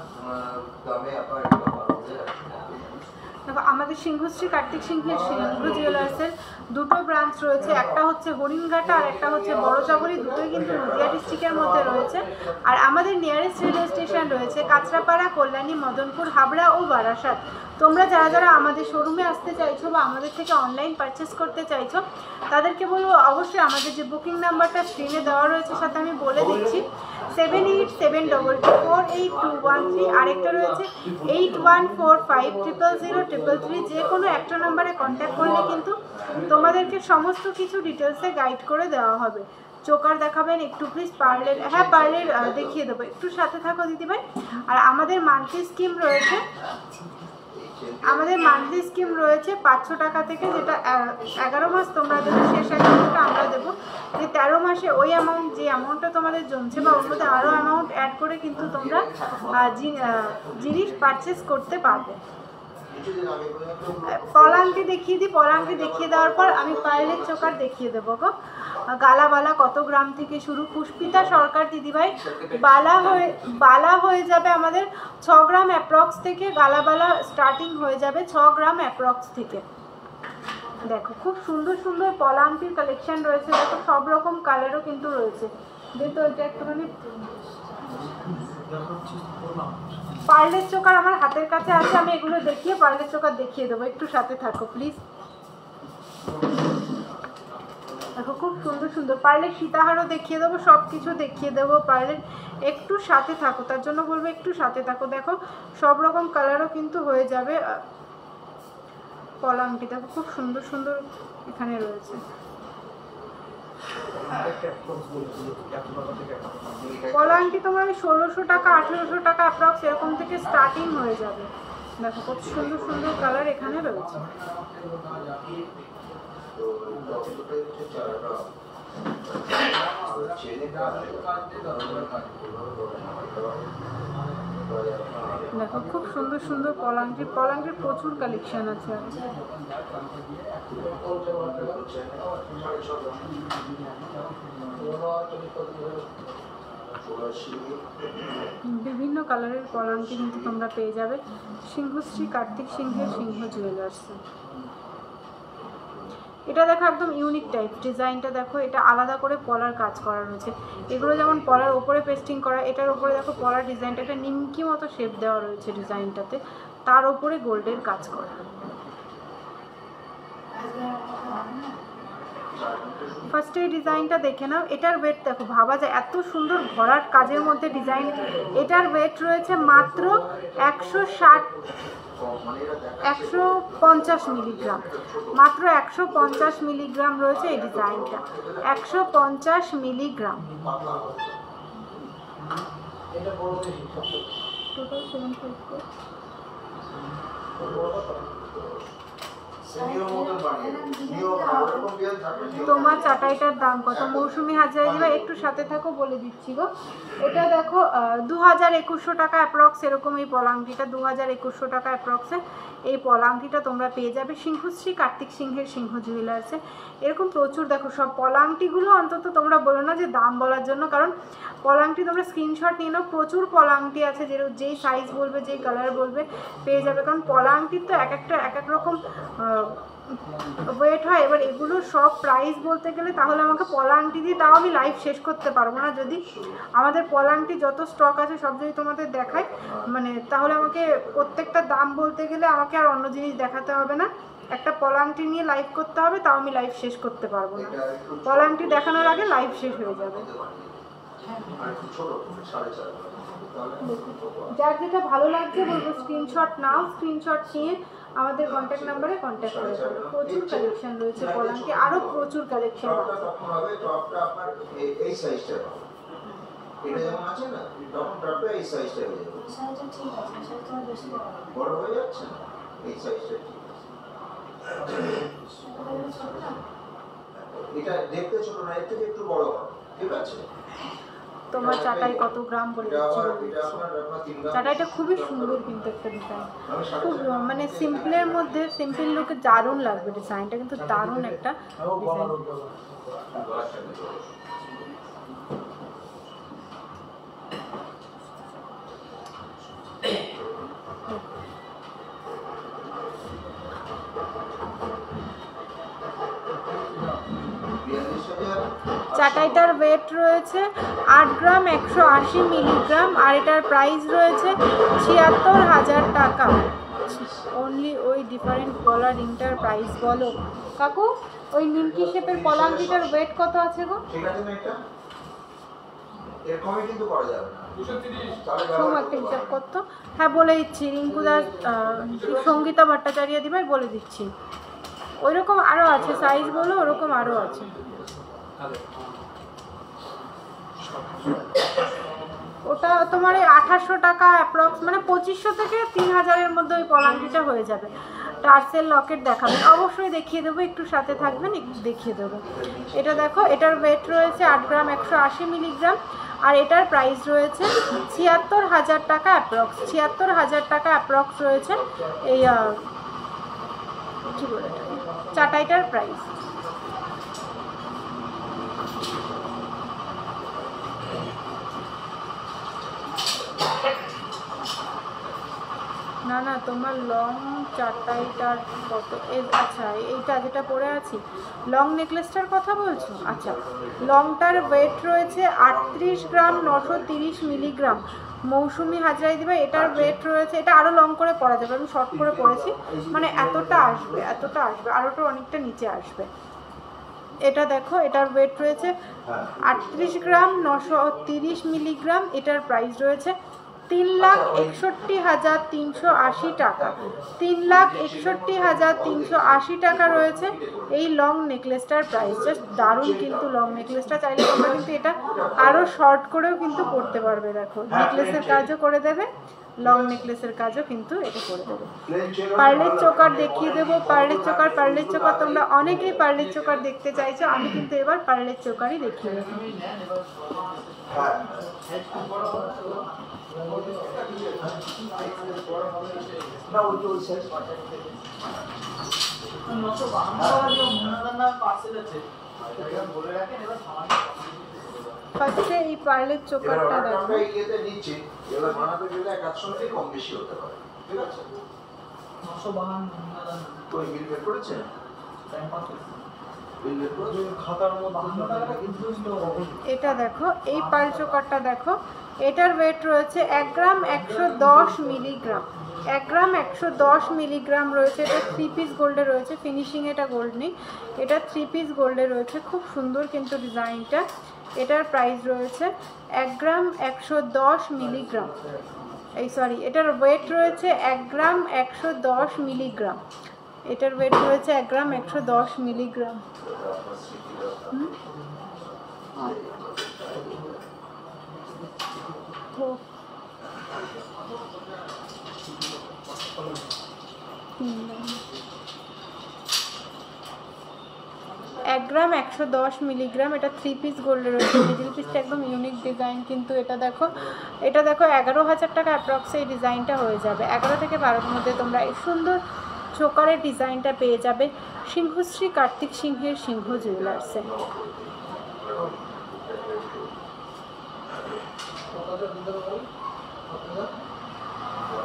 দামে আপনার দেখো আমাদের সিংহশ্রী কার্তিক সিংহের সিংহ জুয়েলার্সের দুটো ব্রাঞ্চ রয়েছে, একটা হচ্ছে হরিণঘাটা আর একটা হচ্ছে বড়জগরি, দুটোই কিন্তু নদিয়া ডিস্ট্রিক্টের মধ্যে রয়েছে। আর আমাদের নিয়ারেস্ট রেলওয়ে স্টেশন রয়েছে কাঁচরাপাড়া, কল্যাণী, মদনপুর, হাবড়া ও বারাসাত। তোমরা যারা যারা আমাদের শোরুমে আসতে চাইছো বা আমাদের থেকে অনলাইন পারচেস করতে চাইছো তাদেরকে বলবো অবশ্যই আমাদের যে বুকিং নাম্বারটা স্ক্রিনে দেওয়া রয়েছে সাথে আমি বলে দিচ্ছি 7872248213, আরেকটা রয়েছে 8145000033। যে কোনো একটা নাম্বারে কন্ট্যাক্ট করলে কিন্তু তোমাদেরকে সমস্ত কিছু ডিটেলসে গাইড করে দেওয়া হবে। চোকার দেখাবেন একটু প্লিজ, পার্লের, হ্যাঁ পার্লের দেখিয়ে দেবো, একটু সাথে থাকো দিদিভাই। আর আমাদের মান্থলি স্কিম রয়েছে, 500 টাকা থেকে, যেটা 11 মাস তোমরা দেবে, শেষ অ্যামাউন্টটা আমরা দেবো। যে 13 মাসে ওই অ্যামাউন্ট, যে অ্যামাউন্টটা তোমাদের জমছে বা ওর মধ্যে আরও অ্যামাউন্ট অ্যাড করে কিন্তু তোমরা জিনিস পারচেস করতে পারবে। পলাঙ্কি দেখিয়ে দিই, পলাঙ্কি দেখিয়ে দেওয়ার পর আমি পার্লের চোকার দেখিয়ে দেবো গো। গালাবালা কত গ্রাম থেকে শুরু? পুষ্পিতা সরকার দিদিভাই, বালা হয়ে যাবে আমাদের 6 গ্রাম অ্যাপ্রক্স থেকে, গালাবালা স্টার্টিং হয়ে যাবে 6 গ্রাম অ্যাপ্রক্স থেকে। দেখো খুব সুন্দর সুন্দর পলাঙ্কির কালেকশন রয়েছে, দেখো সব রকম কালারও কিন্তু রয়েছে। যেহেতু এটা একটুখানি পার্লের চোকার আমার হাতের কাছে আছে, আমি এগুলো দেখিয়ে পার্লের চোকার দেখিয়ে দেবো, একটু সাথে থাকো প্লিজ। দেখো খুব সুন্দর সুন্দর পার্লের সীতাহারও দেখিয়ে দেবো, সব কিছু দেখিয়ে দেবো পার্লের, একটু সাথে থাকো, তার জন্য বলবো একটু সাথে থাকো। দেখো সব রকম কালারও কিন্তু হয়ে যাবে। পলাঙ্কি দেখো খুব সুন্দর সুন্দর এখানে রয়েছে। পলাঙ্কি তোমার 1600 টাকা 1800 টাকা অ্যাপ্রক্স এরকম থেকে স্টার্টিং হয়ে যাবে। দেখো কত সুন্দর সুন্দর কালার এখানে রয়েছে। দেখো খুব সুন্দর সুন্দর পলাঙ্কির প্রচুর কালেকশন আছে। বিভিন্ন কালারের পলাঙ্কি কিন্তু তোমরা পেয়ে যাবে সিংহশ্রী কার্তিক সিংহের সিংহ জুয়েলার্সে। এটা দেখো একদম ইউনিক টাইপ ডিজাইনটা, দেখো এটা আলাদা করে পলার কাজ করা রয়েছে। এগুলো যেমন পলার ওপরে পেস্টিং করা, এটার ওপরে দেখো পলার ডিজাইনটা একটা নিমকি মতো শেপ দেওয়া রয়েছে ডিজাইনটাতে, তার ওপরে গোল্ডের কাজ করা। ফার্স্টে এই ডিজাইনটা দেখে নাও, এটার ওয়েট দেখো, ভাবা যায় এত সুন্দর ভরাট কাজের মধ্যে ডিজাইন। এটার ওয়েট রয়েছে মাত্র 150 মিলিগ্রাম, মাত্র 150 মিলিগ্রাম রয়েছে এই ডিজাইনটা, 150 মিলিগ্রাম। টোটাল 754। তোমার চাটাইটার দাম কত? মৌসুমি হাজারি দিবা, একটু সাথে থাকো বলে দিচ্ছি গো। এটা দেখো 2100 টাকা অ্যাপ্রক্স এরকম এই পলাঙ্কিটা, 2100 টাকা অ্যাপ্রক্সে এই পলাঙ্কিটা তোমরা পেয়ে যাবে সিংহশ্রী কার্তিক সিংহের সিংহ জুয়েলার্সে। এরকম প্রচুর দেখো সব পলাঙ্কিগুলো, অন্তত তোমরা বলো না যে দাম বলার জন্য, কারণ পলাঙ্কি তোমরা স্ক্রিনশট নিয়ে নাও, প্রচুর পলাঙ্কি আছে, যেই সাইজ বলবে যেই কালার বলবে পেয়ে যাবে, কারণ পলাঙ্কির তো এক এক রকম ওয়েট হয়। এবার এগুলো সব প্রাইস বলতে গেলে তাহলে আমাকে পলাঙ্কি দিয়ে তাও আমি লাইভ শেষ করতে পারবো না। যদি আমাদের পলাঙ্কি যত স্টক আছে সব যদি তোমাদের দেখায়, মানে তাহলে আমাকে প্রত্যেকটা দাম বলতে গেলে আমাকে আর অন্য জিনিস দেখাতে হবে না, একটা পলাঙ্কি নিয়ে লাইভ করতে হবে, তাও আমি লাইভ শেষ করতে পারবো না। পলাঙ্কি দেখানোর আগে লাইভ শেষ হয়ে যাবে। যার যেটা ভালো লাগছে বলবো স্ক্রিনশট নাও, স্ক্রিনশট নিয়ে আমাদের কন্ট্যাক্ট নাম্বারে কন্ট্যাক্ট করে দেবো। প্রচুর কালেকশন রয়েছে পলাঙ্কি, আরো প্রচুর কালেকশন আছে। এই সাইজটা এটা যেমন আছে না, তখন টপটা এই সাইজটা হয়ে যাবে, সাইজটা ঠিক আছে, সাইজটা বেশি বড় হয়ে যাচ্ছে না, এই সাইজটা ঠিক আছে। এটা দেখতে ছোট না, এর থেকে একটু বড় হবে, ঠিক আছে। তোমার চাটাই কত গ্রাম বলে দিচ্ছি, চাটাইটা খুবই সুন্দর কিন্তু একটা ডিজাইন, খুব মানে সিম্পলের মধ্যে সিম্পল লুকে দারুণ লাগবে ডিজাইনটা, কিন্তু দারুণ একটা ডিজাইন। চাটাইটার ওয়েট রয়েছে 8 গ্রাম 180 মিলিগ্রাম, আর এটার প্রাইস রয়েছে 76,000 টাকা। ও অনলি ওই ডিফারেন্ট পলা রিংটার প্রাইস বলো কাকু। ওই নিমকি শেপের পলা আংটিটার ওয়েট কত আছে গো? ঠিক আছে না, এটা এর কমে কিন্তু করা যাবে না। 230 সোম একটা হিসাব করতো। হ্যাঁ বলে দিচ্ছি, রিঙ্কুদাস সঙ্গীতা ভট্টাচার্য দিভাই বলে দিচ্ছি। ওইরকম আরও আছে, সাইজ বলো ওরকম আরও আছে। ওটা তোমার এই 2800 টাকা অ্যাপ্রক্স, মানে 2500 থেকে 3000-এর মধ্যে ওই পলাঙ্কিটা হয়ে যাবে। টার্সেল লকেট দেখাবেন, অবশ্যই দেখিয়ে দেবো, একটু সাথে থাকবেন, একটু দেখিয়ে দেবো। এটা দেখো, এটার ওয়েট রয়েছে 8 গ্রাম 180 মিলিগ্রাম, আর এটার প্রাইস রয়েছে 76,000 টাকা অ্যাপ্রক্স। 76,000 টাকা অ্যাপ্রক্স রয়েছে এই কী বলে চাটাইটার প্রাইস। না না, তোমার লং চাটাইটার কত? আচ্ছা এইটা যেটা পরে আছি লং নেকলেসটার কথা বলছো? আচ্ছা, লংটার ওয়েট রয়েছে 38 গ্রাম 930 মিলিগ্রাম। মৌসুমি হাজরাই দিবে, এটার ওয়েট রয়েছে, এটা আরও লং করে পরা যাবে, আমি শর্ট করে পরেছি, মানে এতটা আসবে, এতটা আসবে, আরোটা অনেকটা নিচে আসবে। এটা দেখো, এটার ওয়েট রয়েছে 38 গ্রাম 930 মিলিগ্রাম। এটার প্রাইস রয়েছে 3,61,380 টাকা। 3,61,380 টাকা রয়েছে এই লং নেকলেসটার প্রাইস। জাস্ট দারুণ কিন্তু লং নেকলেসটা। চাইলে তোমরা কিন্তু এটা আরও শর্ট করেও কিন্তু পরতে পারবে। দেখো, নেকলেসের কাজও করে দেবে, লং নেকলেসের কাজও কিন্তু এটা করে দেবে। পার্লের চোকার দেখিয়ে দেবো। পার্লের চোকার তোমরা অনেকেই পার্লের চোকার দেখতে চাইছো, আমি কিন্তু এবার পার্লের চোকারই দেখিয়ে দেবো। ফার্স্টে এই পার্লের চোকারটা দেখো। ইয়েতে নিচে এবার বানাতে গেলে এক আধশো কম বেশি হতে পারে, ঠিক আছে? 952 কই বিল বের করেছে? এটা দেখো, এই পার্ল চোকারটা দেখো, এটার ওয়েট রয়েছে 1 গ্রাম 110 মিলিগ্রাম। 1 গ্রাম 110 মিলিগ্রাম রয়েছে। এটা 3 পিস গোল্ডে রয়েছে, ফিনিশিং এটা গোল্ড নেই, এটা 3 পিস গোল্ডে রয়েছে। খুব সুন্দর কিন্তু ডিজাইনটা। এটার প্রাইস রয়েছে 1 গ্রাম 110 মিলিগ্রাম। এটার ওয়েট রয়েছে 1 গ্রাম 110 মিলিগ্রাম। এটার ওয়েট রয়েছে 1 গ্রাম 110 মিলিগ্রাম। এক গ্রাম 110 মিলিগ্রাম। এটা 3 পিস গোল্ডে রয়েছে। মিডিল পিসটা একদম ইউনিক ডিজাইন কিন্তু। এটা দেখো 11,000 টাকা অ্যাপ্রক্সে এই ডিজাইনটা হয়ে যাবে। 11 থেকে 12-এর মধ্যে তোমরা এই সুন্দর চোকারের ডিজাইনটা পেয়ে যাবে সিংহশ্রী কার্তিক সিংহের সিংহ জুয়েলার্সে।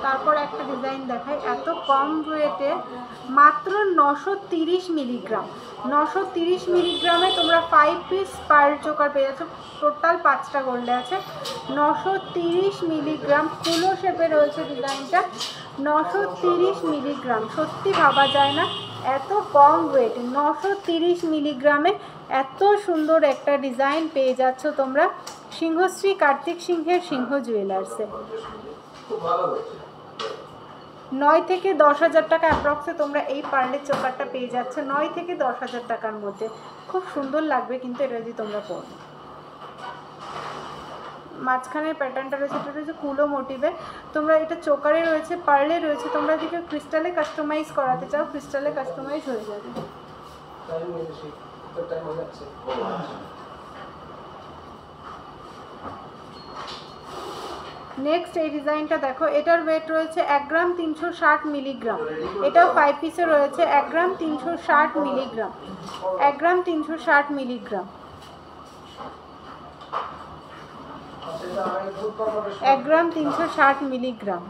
তারপর একটা ডিজাইন দেখাই, এত কম ওয়েটে মাত্র 930 মিলিগ্রাম। 930 মিলিগ্রামে তোমরা 5 পিস পার্ল চোকার পেয়ে যাচ্ছ। টোটাল 5টা গোল্ডে আছে। 930 মিলিগ্রাম ফুলো শেপে রয়েছে ডিজাইনটা। 930 মিলিগ্রাম, সত্যি ভাবা যায় না এত কম ওয়েট। 930 মিলিগ্রামে এত সুন্দর একটা ডিজাইন পেয়ে যাচ্ছ তোমরা সিংহশ্রী কার্তিক সিংহের সিংহ জুয়েলার্সে। 9 থেকে 10,000 টাকা অ্যাপ্রক্সে তোমরা এই পার্লের চোকারটা পেয়ে যাচ্ছ। 9 থেকে 10,000 টাকার মধ্যে খুব সুন্দর লাগবে কিন্তু এটা যদি তোমরা পড়ো। মাঝখানের প্যাটার্নটা রয়েছে, এটা রয়েছে কুলো মোটিভে। তোমরা এটা চোকারে রয়েছে, পার্লে রয়েছে। তোমরা যদি ক্রিস্টালে কাস্টমাইজ করাতে চাও, ক্রিস্টালে কাস্টমাইজ হয়ে যাবে। নেক্সট এই ডিজাইনটা দেখো, এটার ওয়েট রয়েছে 1 গ্রাম 360 মিলিগ্রাম। এটাও 5 পিসে রয়েছে। 1 গ্রাম 360 মিলিগ্রাম। 1 গ্রাম 360 মিলিগ্রাম। 1 গ্রাম 360 মিলিগ্রাম।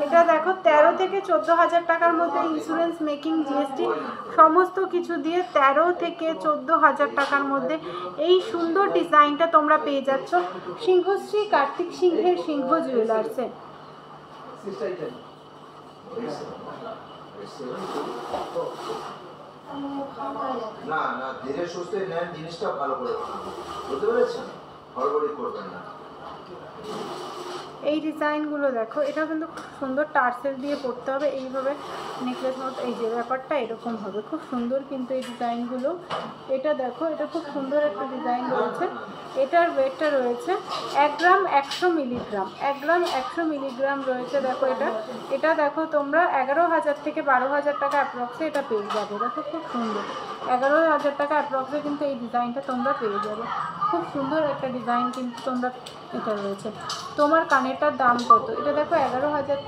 এটা এটা দেখো 13 থেকে 14,000 টাকার মধ্যে ইন্স্যুরেন্স মেকিং জিএসটি সমস্ত কিছু দিয়ে 13 থেকে 14,000 টাকার মধ্যে এই সুন্দর ডিজাইনটা তোমরা পেয়ে যাচ্ছ সিংহশ্রী কার্তিক সিংহের সিংহ জুয়েলার্সে। না না ধীরে সুস্থে নেন, জিনিসটা ভালো করে বানাবো, বুঝতে পেরেছেন? হড়বড়ি করবেন না। এই ডিজাইনগুলো দেখো, এটা কিন্তু খুব সুন্দর টার্সেল দিয়ে পড়তে হবে এইভাবে নেকলেস মতো, এই যে ব্যাপারটা এরকম হবে, খুব সুন্দর কিন্তু এই ডিজাইনগুলো। এটা দেখো, এটা খুব সুন্দর একটা ডিজাইন রয়েছে। এটার ওয়েটটা রয়েছে 1 গ্রাম 100 মিলিগ্রাম, 1 গ্রাম 100 মিলিগ্রাম রয়েছে। দেখো এটা দেখো তোমরা 11,000 থেকে 12,000 টাকা অ্যাপ্রক্সে এটা পেয়ে যাবে। দেখো খুব সুন্দর, 11,000 টাকা অ্যাপ্রক্সে কিন্তু এই ডিজাইনটা তোমরা পেয়ে যাবে। খুব সুন্দর একটা ডিজাইন কিন্তু তোমরা এটা রয়েছে। তোমার কানেরটার দাম কত? এটা দেখো 11,000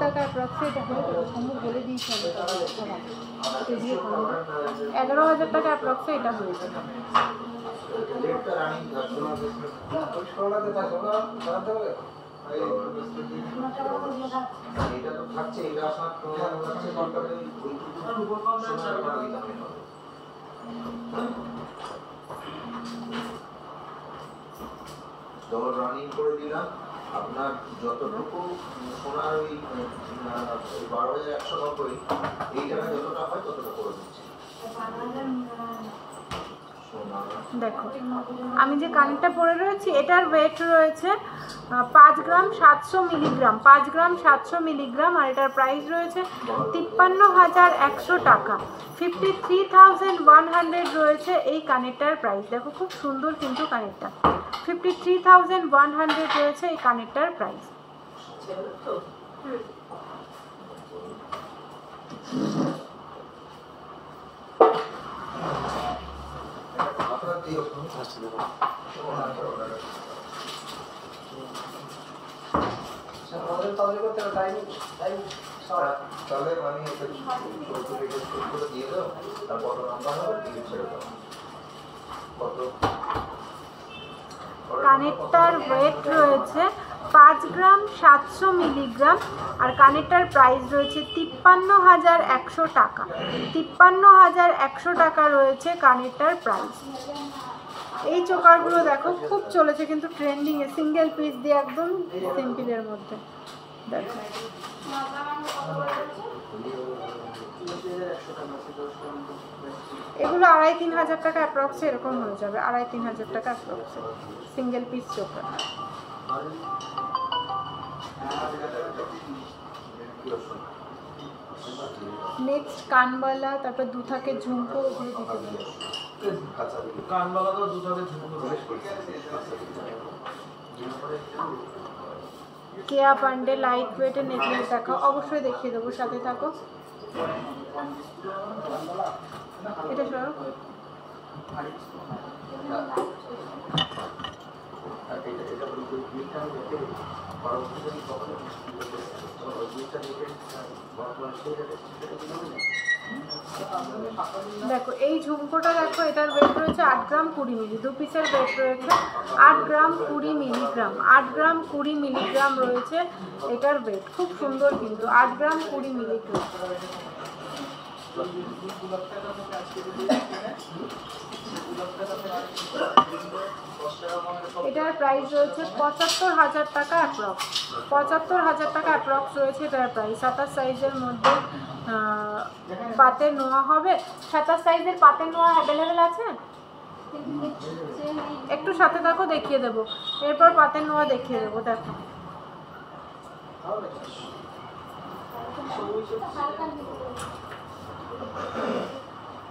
টাকা অ্যাপ্রক্সে এটা হয়ে যাবে, সম্ভব বলে দিয়েছি আমি, 11,000 টাকা অ্যাপ্রক্সে এটা হয়ে যাবে। ডবল রানিং করে দিলাম। আপনার যতটুকু সোনার ওই 12,190 এই টাকা যতটা হয় ততটা করে দিচ্ছি। দেখো আমি যে কানেরটা পরে রয়েছি এটার ওয়েট রয়েছে 5 গ্রাম 700 মিলিগ্রাম, 5 গ্রাম 700 মিলিগ্রাম, আর এটার প্রাইস রয়েছে 53,100 টাকা, 53,100 রয়েছে এই কানেরটার প্রাইস। দেখো খুব সুন্দর কিন্তু কানেরটা, 53,100 রয়েছে এই কানেরটার প্রাইস। কানেরটার ওয়েট রয়েছে 5 গ্রাম 700 মিলিগ্রাম, আর কানেরটার প্রাইস রয়েছে 53,100 টাকা, 53,100 টাকা রয়েছে কানেরটার প্রাইস। এই চোকারগুলো দেখো খুব চলেছে কিন্তু ট্রেন্ডিংয়ে, সিঙ্গেল পিস দিয়ে একদম সিম্পলের মধ্যে। দেখো এগুলো 2,500-3,000 টাকা অ্যাপ্রক্সে এরকম হয়ে যাবে, 2,500-3,000 টাকা অ্যাপ্রক্সে সিঙ্গেল পিস চোকার। নেক্সট কানবালা, তারপর দুথাকের ঝুমকো, ওগুলো দিতে পারো। কেয়া পান্ডে লাইট ওয়েটের নেকলেস দেখো, অবশ্যই দেখিয়ে দেবো, সাথে থাকো। এটা সরো, দেখো এই ঝুমকোটা দেখো, এটার ওয়েট রয়েছে 8 গ্রাম 20 মিলি, 2 পিসের ওয়েট রয়েছে 8 গ্রাম 20 মিলিগ্রাম, 8 গ্রাম 20 মিলিগ্রাম রয়েছে এটার ওয়েট। খুব সুন্দর কিন্তু, 8 গ্রাম 20 মিলিগ্রাম। এটার প্রাইস রয়েছে 75,000 টাকা অ্যাপ্রক্স, 75,000 টাকা অ্যাপ্রক্স রয়েছে এটার প্রাইস। 27 সাইজের মধ্যে পাতের নোয়া হবে। 27 সাইজের পাতের নোয়া অ্যাভেলেবেল আছে? একটু সাথে থাকো, দেখিয়ে দেবো, এরপর পাতের নোয়া দেখিয়ে দেবো। দেখো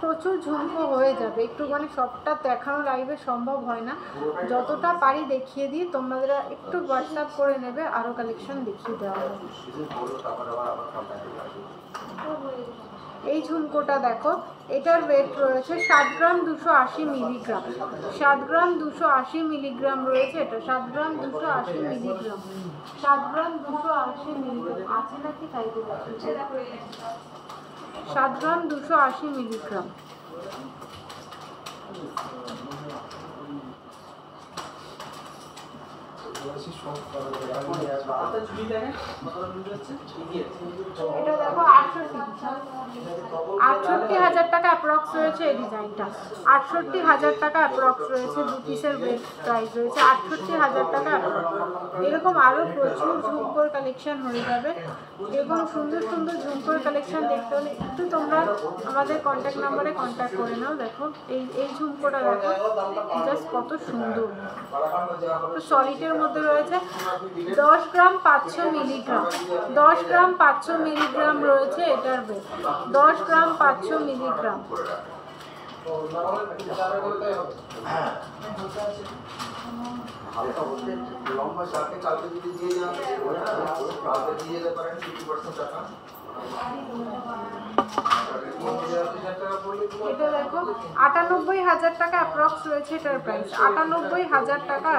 প্রচুর ঝুমকো হয়ে যাবে, একটুখানি সবটা দেখানো লাইভে সম্ভব হয় না, যতটা পারি দেখিয়ে দিই, তোমাদের একটু হোয়াটসঅ্যাপ করে নেবে, আরও কালেকশন দেখিয়ে দেওয়া হবে। এই ঝুমকোটা দেখো, এটার ওয়েট রয়েছে 7 গ্রাম 280 মিলিগ্রাম, 7 গ্রাম 280 মিলিগ্রাম রয়েছে এটা, 7 গ্রাম 280 মিলিগ্রাম, 7 গ্রাম 280 মিলিগ্রাম আছে নাকি তাই বলে, 7 গ্রাম 280 মিলিগ্রাম। এটা দেখো 68,000 টাকা অ্যাপ্রক্স রয়েছে এই ডিজাইনটা। 68,000 টাকা অ্যাপ্রক্স রয়েছে, দু পিসের প্রাইস রয়েছে 68,000 টাকা অ্যাপ্রক্স। এরকম আরও প্রচুর ঝুমকোর কালেকশন হয়ে যাবে। এরকম সুন্দর সুন্দর ঝুমকোর কালেকশন দেখতে হলে একটু তোমরা আমাদের কন্ট্যাক্ট নাম্বারে কন্ট্যাক্ট করে নাও। দেখো এই ঝুমকোটা দেখো, জাস্ট কত সুন্দর। তো সলিডের মধ্যে রয়েছে 10 গ্রাম 500 মিলিগ্রাম, 10 গ্রাম 500 মিলিগ্রাম রয়েছে এটার ওয়েট, 10 গ্রাম 500 মিলিগ্রাম। এটা দেখো 98,000 টাকা অ্যাপ্রক্স রয়েছে এটার প্রাইস, 98,000 টাকা,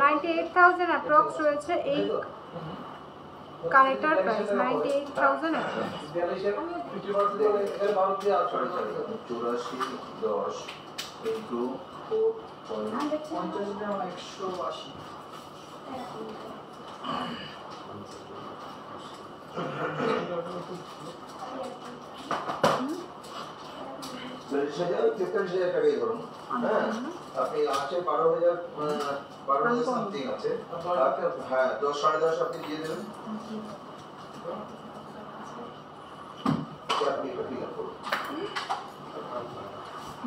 98,000 অ্যাপ্রক্স রয়েছে এই কানেক্টার প্রাইস, 98,000 অ্যাপ্রক্স। 43,000 টাকাই ধরুন। হ্যাঁ, আপনি আছে 12,000 সামথিং আছে। হ্যাঁ, 10 10.5 আপনি দিয়ে দেবেন।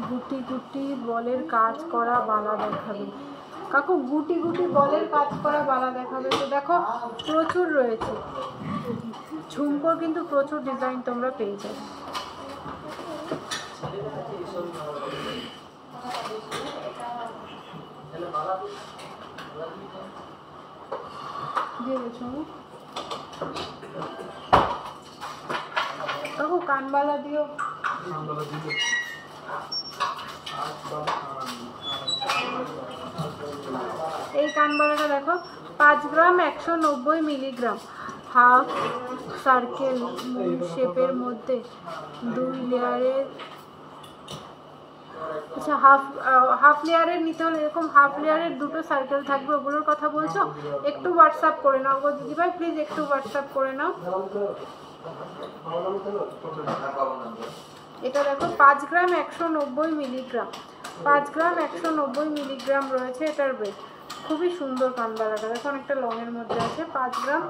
গুটি গুটি বলের কাজ করা বালা দেখাবে কাকু, গুটি গুটি বলের কাজ করা বালা দেখাবে। তো দেখো প্রচুর রয়েছে ঝুমকোর, কিন্তু প্রচুর ডিজাইন তোমরা পেয়ে যাবে। কাকু কানবালা দিও। এই কানবালাটা দেখো 5 গ্রাম 190 মিলিগ্রাম, হাফ সার্কেল মুন শেপের মধ্যে 2 লেয়ারের। আচ্ছা, হাফ লেয়ারের নিতে হলে এরকম হাফ লেয়ারের দুটো সার্কেল থাকবে, ওগুলোর কথা বলছো? একটু হোয়াটসঅ্যাপ করে নাও গো দিদিভাই, প্লিজ একটু হোয়াটসঅ্যাপ করে নাও। এটা দেখো 5 গ্রাম 190 মিলিগ্রাম, 5 গ্রাম 190 মিলিগ্রাম রয়েছে এটার ওয়েট। খুবই সুন্দর কানবালাটা, দেখো অনেকটা লংয়ের মধ্যে আছে। 5 গ্রাম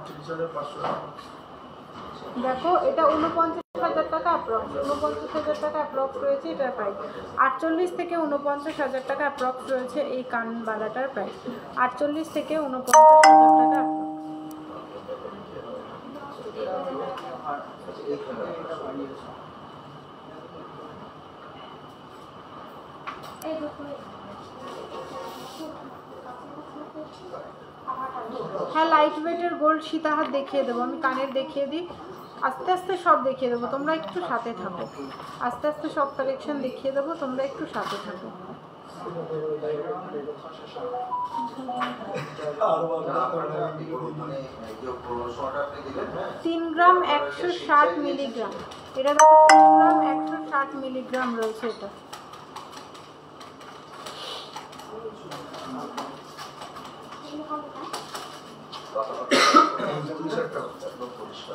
দেখো, এটা 49,000 টাকা অ্যাপ্রক্স, 49,000 টাকা অ্যাপ্রক্স রয়েছে এটার প্রাইস। 48 থেকে 49,000 টাকা অ্যাপ্রক্স রয়েছে এই কানবালাটার প্রাইস, 48 থেকে 49,000 টাকা অ্যাপ্রক্স। হ্যাঁ, লাইট ওয়েটের গোল্ড সীতাহার দেখিয়ে দেবো আমি, কানের দেখিয়ে দিই, আস্তে আস্তে সব দেখিয়ে দেবো, তোমরা একটু সাথে থাকো। আস্তে আস্তে সব কালেকশন দেখিয়ে দেবো, তোমরা একটু সাথে থাকো। 3 গ্রাম 160 মিলিগ্রাম, এটা দেখো 3 গ্রাম 160 মিলিগ্রাম রয়েছে এটা।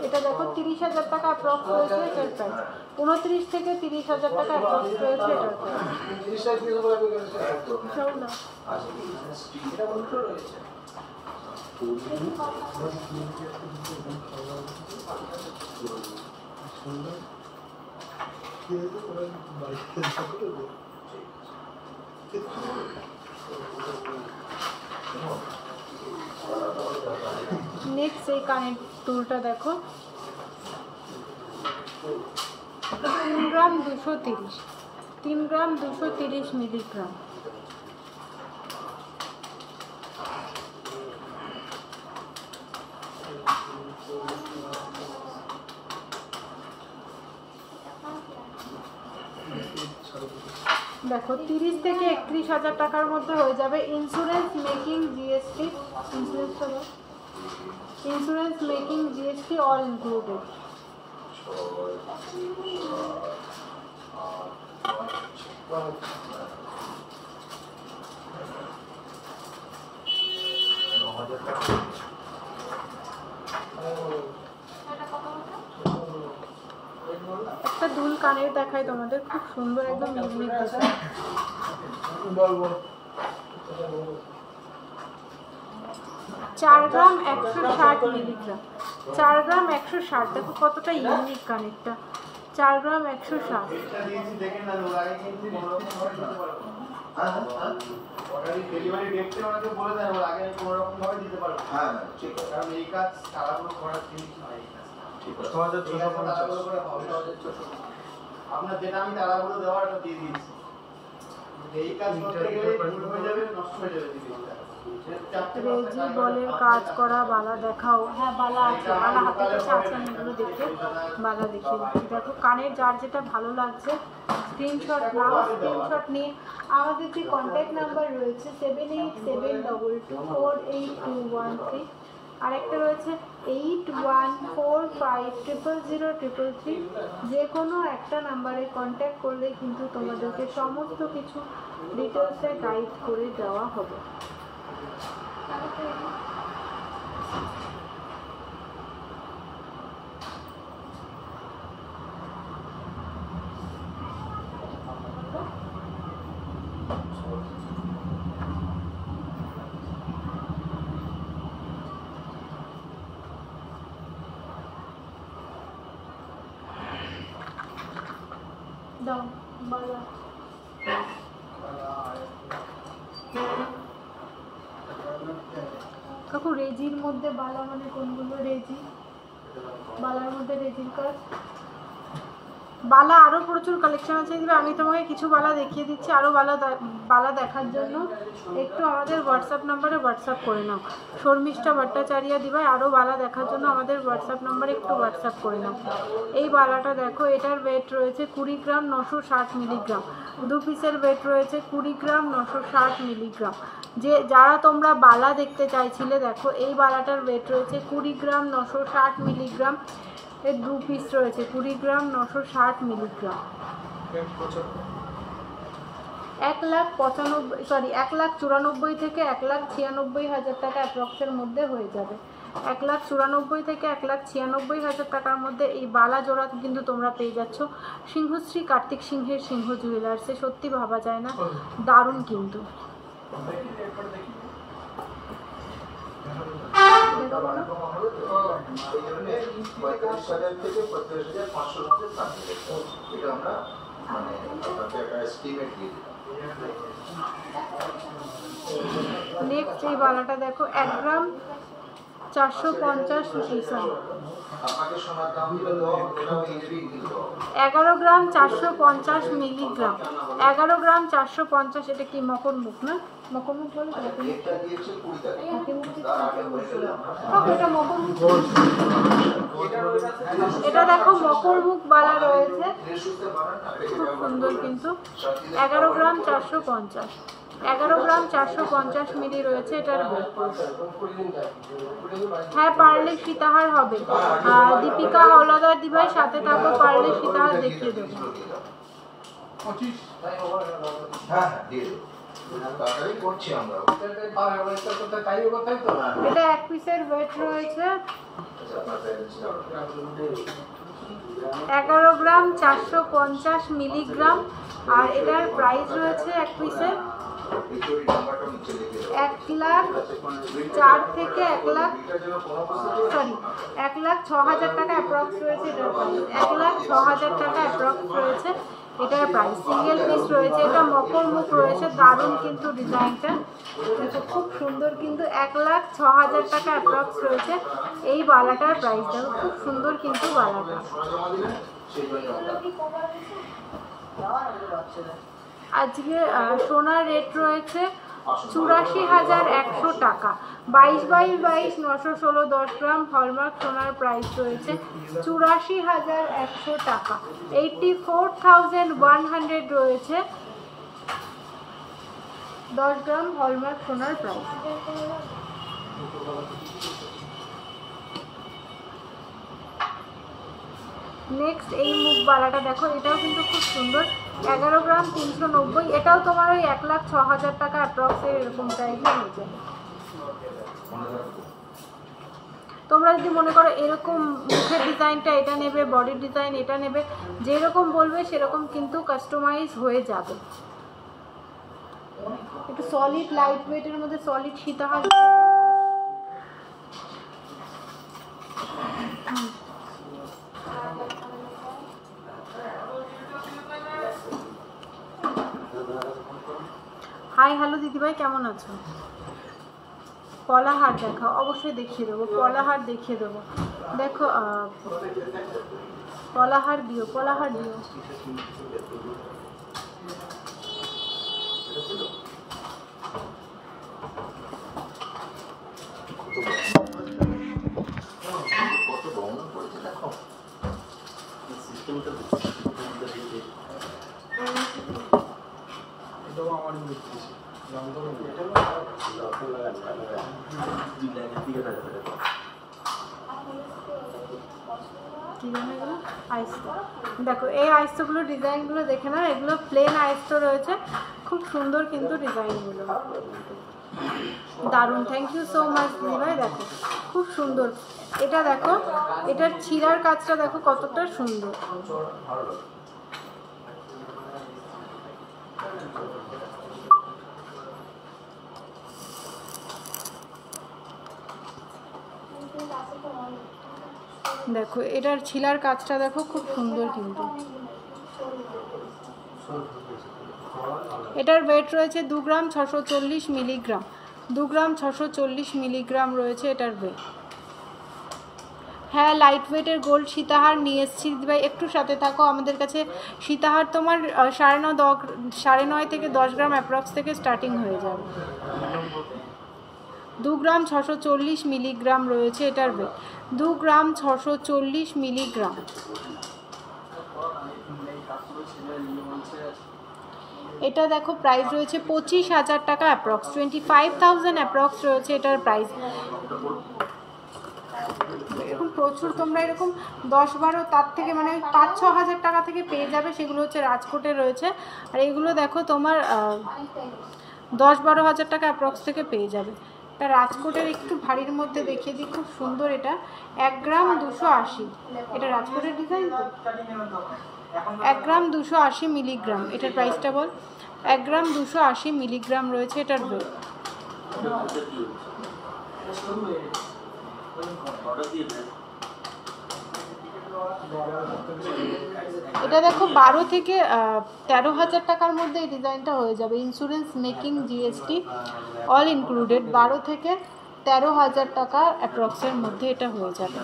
এটা দেখো 30,000 টাকা অ্যাপ্রক্স রয়েছে এটার প্রাইস, 29 থেকে 30,000 টাকা অ্যাপ্রক্স রয়েছে এটার প্রাইস। নেক্সট এই কানের টুলটা দেখো 3 গ্রাম 230, 3 গ্রাম 230 মিলিগ্রাম। দেখো 30 থেকে 31,000 টাকার মধ্যে হয়ে যাবে। Insurance making GST, insurance making GST all included. একটা দুল কানের দেখায় তোমাদের, খুব সুন্দর একদম ইউনিক ডিজাইন। 4 গ্রাম 160 মিলিগ্রাম, 4 গ্রাম 160। দেখো কতটা ইউনিক কানেরটা, 4 গ্রাম 160। আপনার যেটা আমি তাড়াহুড়ো দেওয়ার দিয়ে দিয়েছি, এই কাজ করতে গেলে ভুল হয়ে যাবে, নষ্ট হয়ে যাবে। রেজি বলের কাজ করা বালা দেখাও। হ্যাঁ বালা আছে, বালা হাতে কাছে আছে, আমি এগুলো দেখে বালা দেখিয়ে দিচ্ছি। দেখো কানের যার যেটা ভালো লাগছে স্ক্রিনশট নাও, স্ক্রিনশট নিয়ে আমাদের যে কন্ট্যাক্ট নাম্বার রয়েছে 7872248213, আরেকটা রয়েছে 8145000033। যে কোনো একটা নাম্বারে কন্ট্যাক্ট করলে কিন্তু তোমাদেরকে সমস্ত কিছু ডিটেলসে গাইড করে দেওয়া হবে। দাও বালা। কাকু রেজির মধ্যে বালা মানে কোনগুলো? রেজি বালার মধ্যে রেজির কাজ, বালা আরও প্রচুর কালেকশন আছে, কিন্তু আমি তোমাকে কিছু বালা দেখিয়ে দিচ্ছি। আরও বালা দেখার জন্য একটু আমাদের হোয়াটসঅ্যাপ নাম্বারে হোয়াটসঅ্যাপ করে নাও। শর্মিষ্ঠা ভট্টাচার্য দিভাই, আরও বালা দেখার জন্য আমাদের হোয়াটসঅ্যাপ নাম্বারে একটু হোয়াটসঅ্যাপ করে নাও। এই বালাটা দেখো, এটার ওয়েট রয়েছে 20 গ্রাম 960 মিলিগ্রাম। 2 পিসের ওয়েট রয়েছে 20 গ্রাম 960 মিলিগ্রাম। যারা তোমরা বালা দেখতে চাইছিলে, দেখো এই বালাটার ওয়েট রয়েছে 20 গ্রাম 960 মিলিগ্রাম। এর 2 পিস রয়েছে 20 গ্রাম 960 মিলিগ্রাম। 1,94,000 থেকে 1,96,000 টাকা অ্যাপ্রক্সের মধ্যে হয়ে যাবে। 1,94,000 থেকে 1,96,000 টাকার মধ্যে এই বালা জোড়া কিন্তু তোমরা পেয়ে যাচ্ছ সিংহশ্রী কার্তিক সিংহের সিংহ জুয়েলার্সে। সত্যি ভাবা যায় না, দারুণ কিন্তু। নেক্সট এই বালাটা দেখো, 1 গ্রাম 450 11 গ্রাম 450 মিলিগ্রাম। 11 গ্রাম 450। এটা কি মকর মুখ না? মকর মুখ বলে এটা মকর মুখ। এটা দেখো মকর মুখ বালা রয়েছে, খুব সুন্দর কিন্তু। 11 গ্রাম 450, 11 গ্রাম 450 মিলি রয়েছে এটার ওয়েট। হ্যাঁ পারলে সীতাহার হবে। দীপিকা হাওলাদার দিভাই সাথে থাকো, পারলে সীতাহার দেখিয়ে দেবো। এটা 1 পিসের ওয়েট রয়েছে 11 গ্রাম 450 মিলিগ্রাম। আর এটার প্রাইস রয়েছে 1 পিসের 1,04,000 থেকে 1,06,000 টাকা অ্যাপ্রক্স রয়েছে এটার প্রাইস। 1,06,000 টাকা অ্যাপ্রক্স রয়েছে এটার প্রাইস। সিঙ্গেল পিস রয়েছে, এটা মকর মুখ রয়েছে, দারুণ কিন্তু ডিজাইনটা দেখো, খুব সুন্দর কিন্তু। 1,06,000 টাকা অ্যাপ্রক্স রয়েছে এই বালাটার প্রাইস। দেখো খুব সুন্দর কিন্তু বালাটা। আজকে সোনার রেট রয়েছে 84,100 টাকা। 22/22 916 10 গ্রাম হলমার্ক সোনার প্রাইস রয়েছে 84,100 টাকা। 84,100 রয়েছে 10 গ্রাম হলমার্ক সোনার প্রাইস। নেক্সট এই মুখ বালাটা দেখো, এটাও কিন্তু খুব সুন্দর। 11 গ্রাম 390। এটাও তোমার ওই 1,06,000 টাকা অ্যাপ্রক্সে এরকম টাইপের হয়ে যাবে। তোমরা যদি মনে করো এরকম মুখের ডিজাইনটা এটা নেবে, বডির ডিজাইন এটা নেবে, যেরকম বলবে সেরকম কিন্তু কাস্টমাইজ হয়ে যাবে। একটু সলিড লাইট ওয়েটের মধ্যে সলিড সীতাহার। হাই হ্যালো দিদিভাই, কেমন আছো? পলাহার দেখাও, অবশ্যই দেখিয়ে দেবো, পলাহার দেখিয়ে দেবো। দেখো পলাহার দিও, পলাহার দিও। আইস্তো দেখো, এই আইস্তগুলো ডিজাইনগুলো দেখে না, এগুলো প্লেন আইস্তো রয়েছে, খুব সুন্দর কিন্তু ডিজাইনগুলো, দারুণ। থ্যাংক ইউ সো মাচ দিদিভাই। দেখো খুব সুন্দর, এটা দেখো, এটার ছিঁড়ার কাজটা দেখো কতটা সুন্দর। দেখো এটার ছিলার কাজটা দেখো খুব সুন্দর কিন্তু। এটার ওয়েট রয়েছে 2 গ্রাম 640 মিলিগ্রাম, 2 গ্রাম 640 মিলিগ্রাম রয়েছে এটার ওয়েট। হ্যাঁ, লাইট ওয়েটের গোল্ড সীতাহার নিয়ে এসেছি দিদিভাই, একটু সাথে থাকো। আমাদের কাছে সীতাহার তোমার 9.5 থেকে 10 গ্রাম অ্যাপ্রক্স থেকে স্টার্টিং হয়ে যাবে। 2 গ্রাম 640 মিলিগ্রাম রয়েছে এটার ওয়েট, 2 গ্রাম 640 মিলিগ্রাম। এটা দেখো প্রাইস রয়েছে 25,000 টাকা অ্যাপ্রক্স, 25,000 অ্যাপ্রক্স রয়েছে এটার প্রাইস। এরকম প্রচুর তোমরা এরকম 10-12 তার থেকে মানে 5-6 হাজার টাকা থেকে পেয়ে যাবে, সেগুলো হচ্ছে রাজকোটে রয়েছে। আর এগুলো দেখো তোমার 10-12 হাজার টাকা অ্যাপ্রক্স থেকে পেয়ে যাবে। এটা রাজকোটের একটু ভারীর মধ্যে দেখিয়ে দিই, খুব সুন্দর। এটা 1 গ্রাম 280, এটা রাজকোটের ডিজাইন তো। 1 গ্রাম 280 মিলিগ্রাম এটার প্রাইসটা বল। 1 গ্রাম 280 মিলিগ্রাম রয়েছে এটার ওয়েট। এটা দেখো 12 থেকে 13 হাজার টাকার মধ্যে এই ডিজাইনটা হয়ে যাবে, insurance making GST all included. 12 থেকে 13 হাজার টাকা অ্যাপ্রক্সের মধ্যে এটা হয়ে যাবে।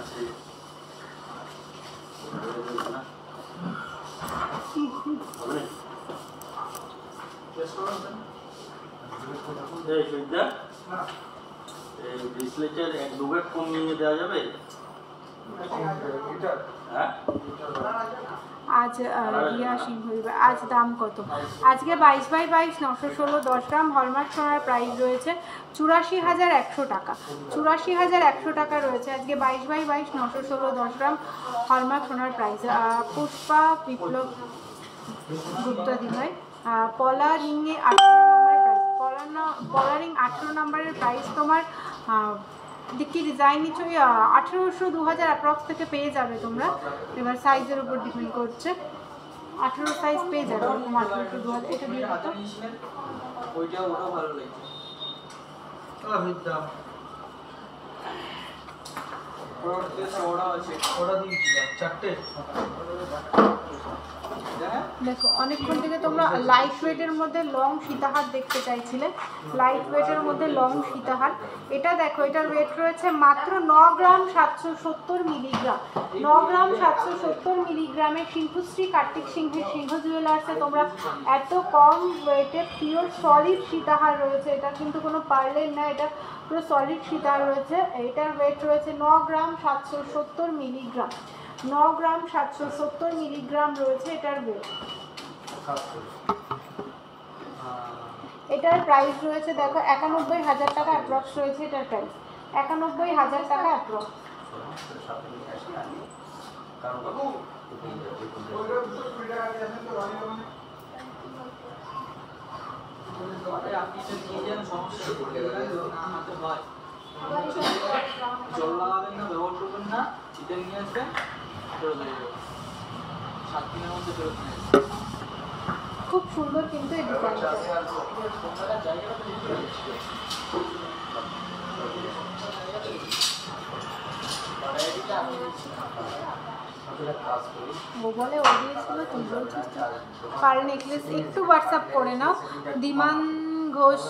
আজ রিয়া সিংহ, আজ দাম কত? আজকে 22x22 916 10 গ্রাম হলমার্ক সোনার প্রাইস রয়েছে 84,100 টাকা। 84,100 টাকা রয়েছে আজকে 22x22 916 10 গ্রাম হলমার্ক সোনার প্রাইস। পুষ্পা বিপ্লব গুপ্তা দিভাই, পলা রিংয়ে 18 নম্বরের প্রাইস, পলা রিং 18 নম্বরের প্রাইস তোমার দেখি ডিজাইন নিচ্ছ 1800-2000 অ্যাপ্রক্স থেকে পেয়ে যাবে তোমরা। এবার সাইজের উপর ডিপেন্ড করছে, 18 সাইজ পেয়ে যাবে এরকম 1800-2000। এটা দিয়ে কত? ওইটাও ভালো লাগছে। ওরা দিয়েছিলাম 4টে। দেখো অনেকক্ষণ থেকে তোমরা লাইট ওয়েটের মধ্যে লং সীতাহার দেখতে চাইছিলে, লাইট ওয়েটের মধ্যে লং সীতাহার। এটা দেখো, এটার ওয়েট রয়েছে মাত্র 9 গ্রাম 770 মিলিগ্রাম। 9 গ্রাম 770 মিলিগ্রামের সিংহশ্রী কার্তিক সিংহের সিংহ জুয়েলার্সে তোমরা এত কম ওয়েটে পিওর সলিড সীতাহার রয়েছে। এটা কিন্তু কোনো পার্লের না, এটা পুরো সলিড সীতাহার রয়েছে। এটার ওয়েট রয়েছে 9 গ্রাম 770 মিলিগ্রাম। 9 গ্রাম 770 মিলিগ্রাম রয়েছে এটার ওয়েট। এটার প্রাইস রয়েছে দেখো 91,000 টাকা অ্যাপ্রক্স রয়েছে এটার প্রাইস, 91,000 টাকা অ্যাপ্রক্স। জল লাগাবেন না, ব্যবহার করবেন না, চিকেন নিয়ে আসবেন, ফেরত হয়ে যাবে। 7 দিনের মধ্যে ফেরত নিয়ে আসবেন। খুব সুন্দর কিন্তু এই ডিজাইনটা। ও বলে ও দিয়েছিল, তুই বলছিস তো। পার নেকলেস একটু হোয়াটসঅ্যাপ করে নাও। দিমান ঘোষ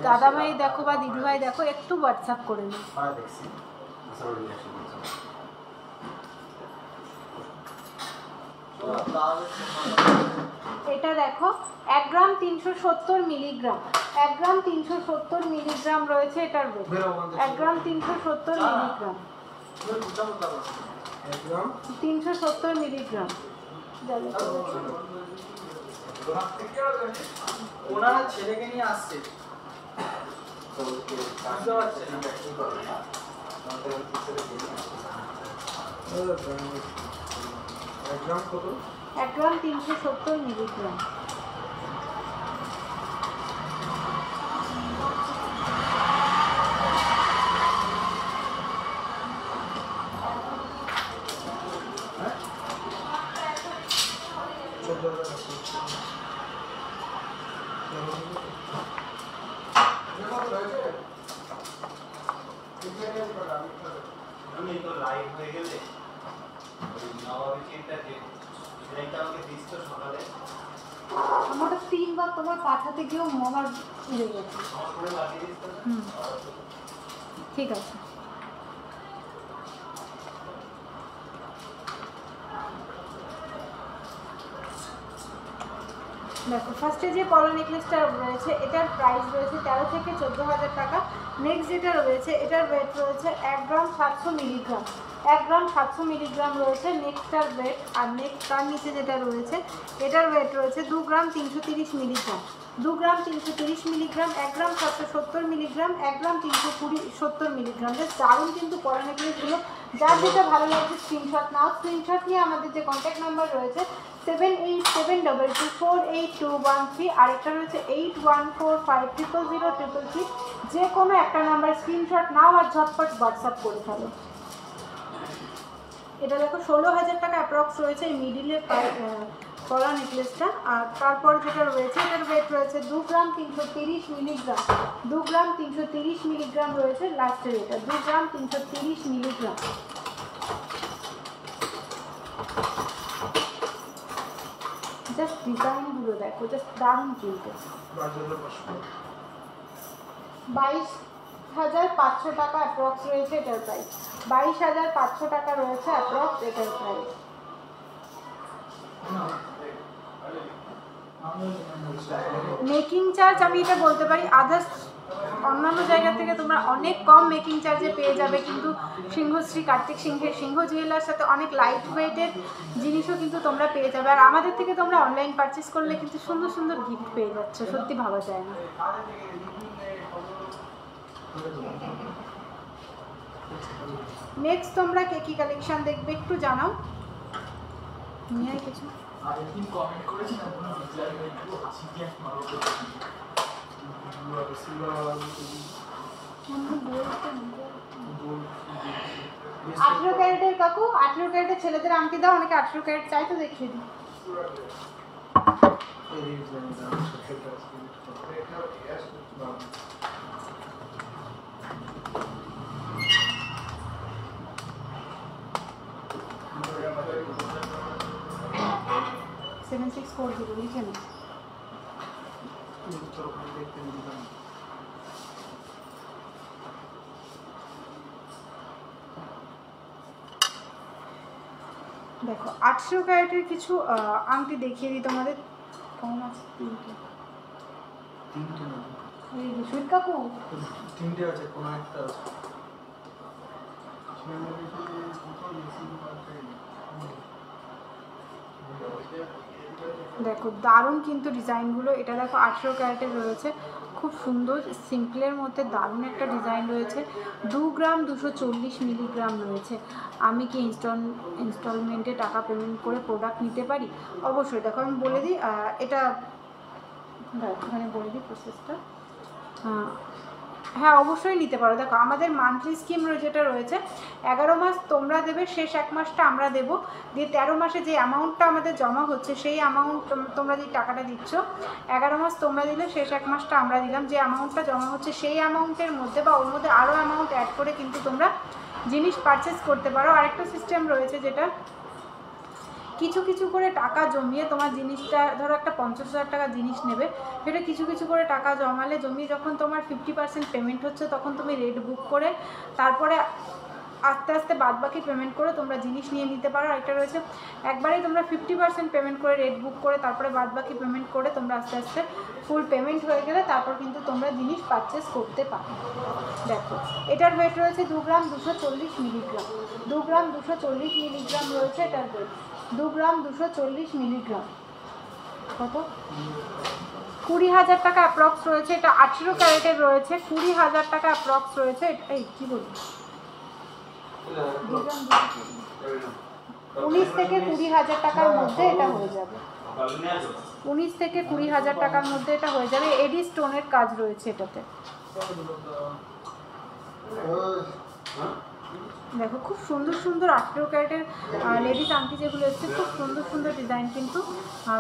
দাদাভাই দেখো বা দিদিভাই দেখো, একটু হোয়াটসঅ্যাপ করে নাও। এটা দেখো 1 গ্রাম 370 মিলিগ্রাম, 1 গ্রাম 370 মিলিগ্রাম রয়েছে এটার ওয়েট। 1 গ্রাম 370 মিলিগ্রাম, 370 মিলিগ্রাম। ওনারা ছেলেকে নিয়ে আসছে, বুঝতে পারছেন না? 1 গ্রাম 370 মিলিগ্রাম। আমি তো লাইভ হয়ে গেলে নবাবের চিন্তা যে এটা আমাকে দিস তো সকালে আমার 3 বার তোমার পাঠাতে গিয়েও আমার উড়ে গেছে। করে বাকি দিস তো। ঠিক আছে। দেখো ফার্স্টে যে পলা নেকলেসটা রয়েছে এটার প্রাইস রয়েছে 13 থেকে 14,000 টাকা। নেক্সট যেটা রয়েছে এটার ওয়েট রয়েছে 1 গ্রাম 700 মিলিগ্রাম, 1 গ্রাম 700 মিলিগ্রাম রয়েছে নেক্সটটার ওয়েট। আর নেক্সট তার নিচে যেটা রয়েছে এটার ওয়েট রয়েছে 2 গ্রাম 330 মিলিগ্রাম, 2 গ্রাম 330 মিলিগ্রাম, 1 গ্রাম 770 মিলিগ্রাম, 1 গ্রাম 370 মিলিগ্রাম। বেশ দারুণ কিন্তু পলা নেকলেসগুলো। যার যেটা ভালো লাগছে স্ক্রিনশট নাও, স্ক্রিনশট নিয়ে আমাদের যে কন্ট্যাক্ট নাম্বার রয়েছে 7872248213, আরেকটা রয়েছে 8145000033, যে কোনো একটা নাম্বার স্ক্রিনশট নাও আর ঝটপট হোয়াটসঅ্যাপ করে ফেলো। এটা দেখো 16,000 টাকা অ্যাপ্রক্স রয়েছে এই মিডিলের পলা নেকলেসটা। আর তারপর যেটা রয়েছে এটার ওয়েট রয়েছে 2 গ্রাম 330 মিলিগ্রাম, 2 গ্রাম 330 মিলিগ্রাম রয়েছে লাস্টের এটা, 2 গ্রাম 330 মিলিগ্রাম। জাস্ট ডিজাইনগুলো দেখো, জাস্ট দারুণ কিন্তু। 22,500 টাকা অ্যাপ্রক্স রয়েছে এটার প্রাইস, 22,500 টাকা রয়েছে অ্যাপ্রক্স এটার প্রাইস। মেকিং চার্জ আমি এটা বলতে পারি আদার্স অন্যান্য জায়গা থেকে তোমরা অনেক কম মেকিং চার্জে পেয়ে যাবে, কিন্তু সিংহশ্রী কার্তিক সিংহ জুয়েলার সাথে অনেক লাইট ওয়েটের জিনিসও কিন্তু তোমরা পেয়ে যাবে। আর আমাদের থেকে তোমরা অনলাইন পারচেস করলে কিন্তু সুন্দর সুন্দর গিফট পেয়ে যাচ্ছ, সত্যি ভাবা যায় না। নেক্সট তোমরা কে কি কালেকশন দেখবে একটু জানাও। নিয়ে কিছু আরেকদিন কমেন্ট করেছেন আপনারা রিপ্লাই করে একটু হাসি দিয়ে মারো তো। 18 ক্যারেটের কাকু, 18 ক্যারেটের ছেলেদের আংটি দাও, অনেকে 18 ক্যারেট চাই তো দেখিয়ে দিই। সেভেন 640 লিখে নাও। দেখো 18 ক্যারেটের কিছু আংটি দেখিয়ে দিই তোমাদের। কেমন আছে? তিনটে না এই সুইট কাকু তিনটে আছে, কোনো একটা আছে। দেখো দারুণ কিন্তু ডিজাইনগুলো। এটা দেখো 18 ক্যারেটের রয়েছে, খুব সুন্দর সিম্পলের মধ্যে দারুণ একটা ডিজাইন রয়েছে। 2 গ্রাম 240 মিলিগ্রাম রয়েছে। আমি কি ইনস্টলমেন্টে টাকা পেমেন্ট করে প্রোডাক্ট নিতে পারি? অবশ্যই। দেখো আমি বলে দিই, এটা এখানে বলে দিই প্রসেসটা। হ্যাঁ অবশ্যই নিতে পারো। দেখো আমাদের মান্থলি স্কিম যেটা রয়েছে 11 মাস তোমরা দেবে, শেষ 1 মাসটা আমরা দেবো, দিয়ে 13 মাসে যে অ্যামাউন্টটা আমাদের জমা হচ্ছে সেই অ্যামাউন্ট তোমরা যে টাকাটা দিচ্ছ 11 মাস তোমরা দিলে, শেষ 1 মাসটা আমরা দিলাম, যে অ্যামাউন্টটা জমা হচ্ছে সেই অ্যামাউন্টের মধ্যে বা ওর মধ্যে আরও অ্যামাউন্ট অ্যাড করে কিন্তু তোমরা জিনিস পারচেস করতে পারো। আরেকটা সিস্টেম রয়েছে যেটা কিছু কিছু করে টাকা জমিয়ে তোমার জিনিসটা, ধরো একটা 50,000 টাকা জিনিস নেবে, সেটা কিছু কিছু করে টাকা জমিয়ে যখন তোমার 50% পেমেন্ট হচ্ছে তখন তুমি রেট বুক করে তারপরে আস্তে আস্তে বাদবাকি পেমেন্ট করে তোমরা জিনিস নিয়ে নিতে পারো। আর এটা রয়েছে একবারেই তোমরা 50% পেমেন্ট করে রেট বুক করে তারপরে বাদবাকি পেমেন্ট করে তোমরা আস্তে আস্তে ফুল পেমেন্ট হয়ে গেলে তারপর কিন্তু তোমরা জিনিস পারচেস করতে পারো। দেখো এটার ওয়েট রয়েছে 2 গ্রাম 240 মিলিগ্রাম, 2 গ্রাম 240 মিলিগ্রাম রয়েছে এটার ওয়েট, 2 গ্রাম 240 মিলিগ্রাম। কত? 20,000 টাকা অ্যাপ্রক্স রয়েছে। এটা 18 ক্যারেটের রয়েছে, 20,000 টাকা অ্যাপ্রক্স রয়েছে। এই কী বলি, 19 থেকে 20,000 টাকার মধ্যে এটা হয়ে যাবে, 19 থেকে 20,000 টাকার মধ্যে এটা হয়ে যাবে। এডি স্টোনের কাজ রয়েছে এটাতে। দেখো খুব সুন্দর সুন্দর 18 ক্যারেটের লেডিস আংটি যেগুলো এসছে, খুব সুন্দর সুন্দর ডিজাইন কিন্তু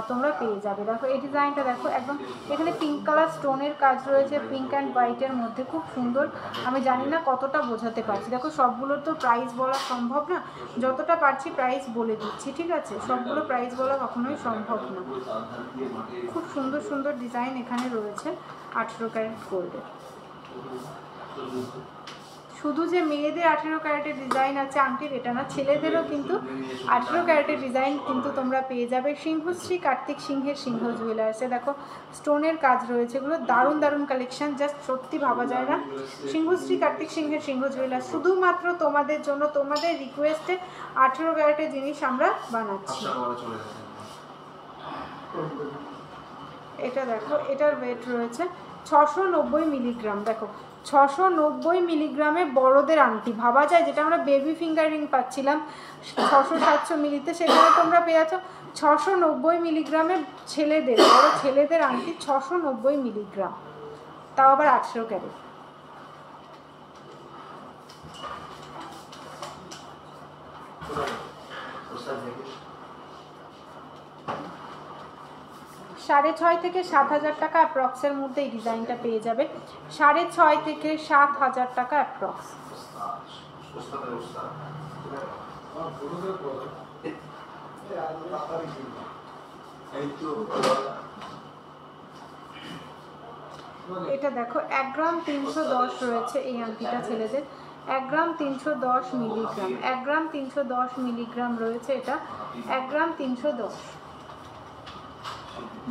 তোমরা পেয়ে যাবে। দেখো এই ডিজাইনটা দেখো, একদম এখানে পিঙ্ক কালার স্টোনের কাজ রয়েছে, পিঙ্ক অ্যান্ড হোয়াইটের মধ্যে, খুব সুন্দর। আমি জানি না কতটা বোঝাতে পারছি। দেখো সবগুলোর তো প্রাইস বলা সম্ভব না, যতটা পারছি প্রাইস বলে দিচ্ছি, ঠিক আছে? সবগুলো প্রাইস বলা কখনোই সম্ভব না। খুব সুন্দর সুন্দর ডিজাইন এখানে রয়েছে 18 ক্যারেট গোল্ডের। শুধু যে মেয়েদের 18 ক্যারেটের ডিজাইন আছে আংটির এটা না, ছেলেদেরও কিন্তু 18 ক্যারেটের ডিজাইন কিন্তু তোমরা পেয়ে যাবে। সিংহশ্রী কার্তিক সিংহের সিংহ জুয়েলার্সে দেখো স্টোনের কাজ রয়েছে, এগুলো দারুণ দারুণ কালেকশন, জাস্ট সত্যি ভাবা যায় না। সিংহশ্রী কার্তিক সিংহের সিংহ জুয়েলার্স শুধুমাত্র তোমাদের জন্য, তোমাদের রিকোয়েস্টে 18 ক্যারেটের জিনিস আমরা বানাচ্ছি। এটা দেখো এটার ওয়েট রয়েছে 690 মিলিগ্রাম। দেখো 690 মিলিগ্রামে বড়দের আংটি, ভাবা যায় যেটা আমরা বেবি ফিঙ্গার রিং পাচ্ছিলাম 600-700 মিলিতে, সেখানে তোমরা পেয়ে যাচ্ছ 690 মিলিগ্রামে ছেলেদের, বড় ছেলেদের আংটি 690 মিলিগ্রাম, তাও আবার 18 ক্যারেট। সাড়ে 6 থেকে 7,000 টাকা অ্যাপ্রক্সের মধ্যে এই ডিজাইনটা পেয়ে যাবে, 6.5 থেকে 7,000 টাকা অ্যাপ্রক্স। এটা দেখো 1 গ্রাম 310 রয়েছে এই আংটিটা ছেলেদের, 1 গ্রাম 310 মিলিগ্রাম, 1 গ্রাম 310 মিলিগ্রাম রয়েছে এটা, 1 গ্রাম 310।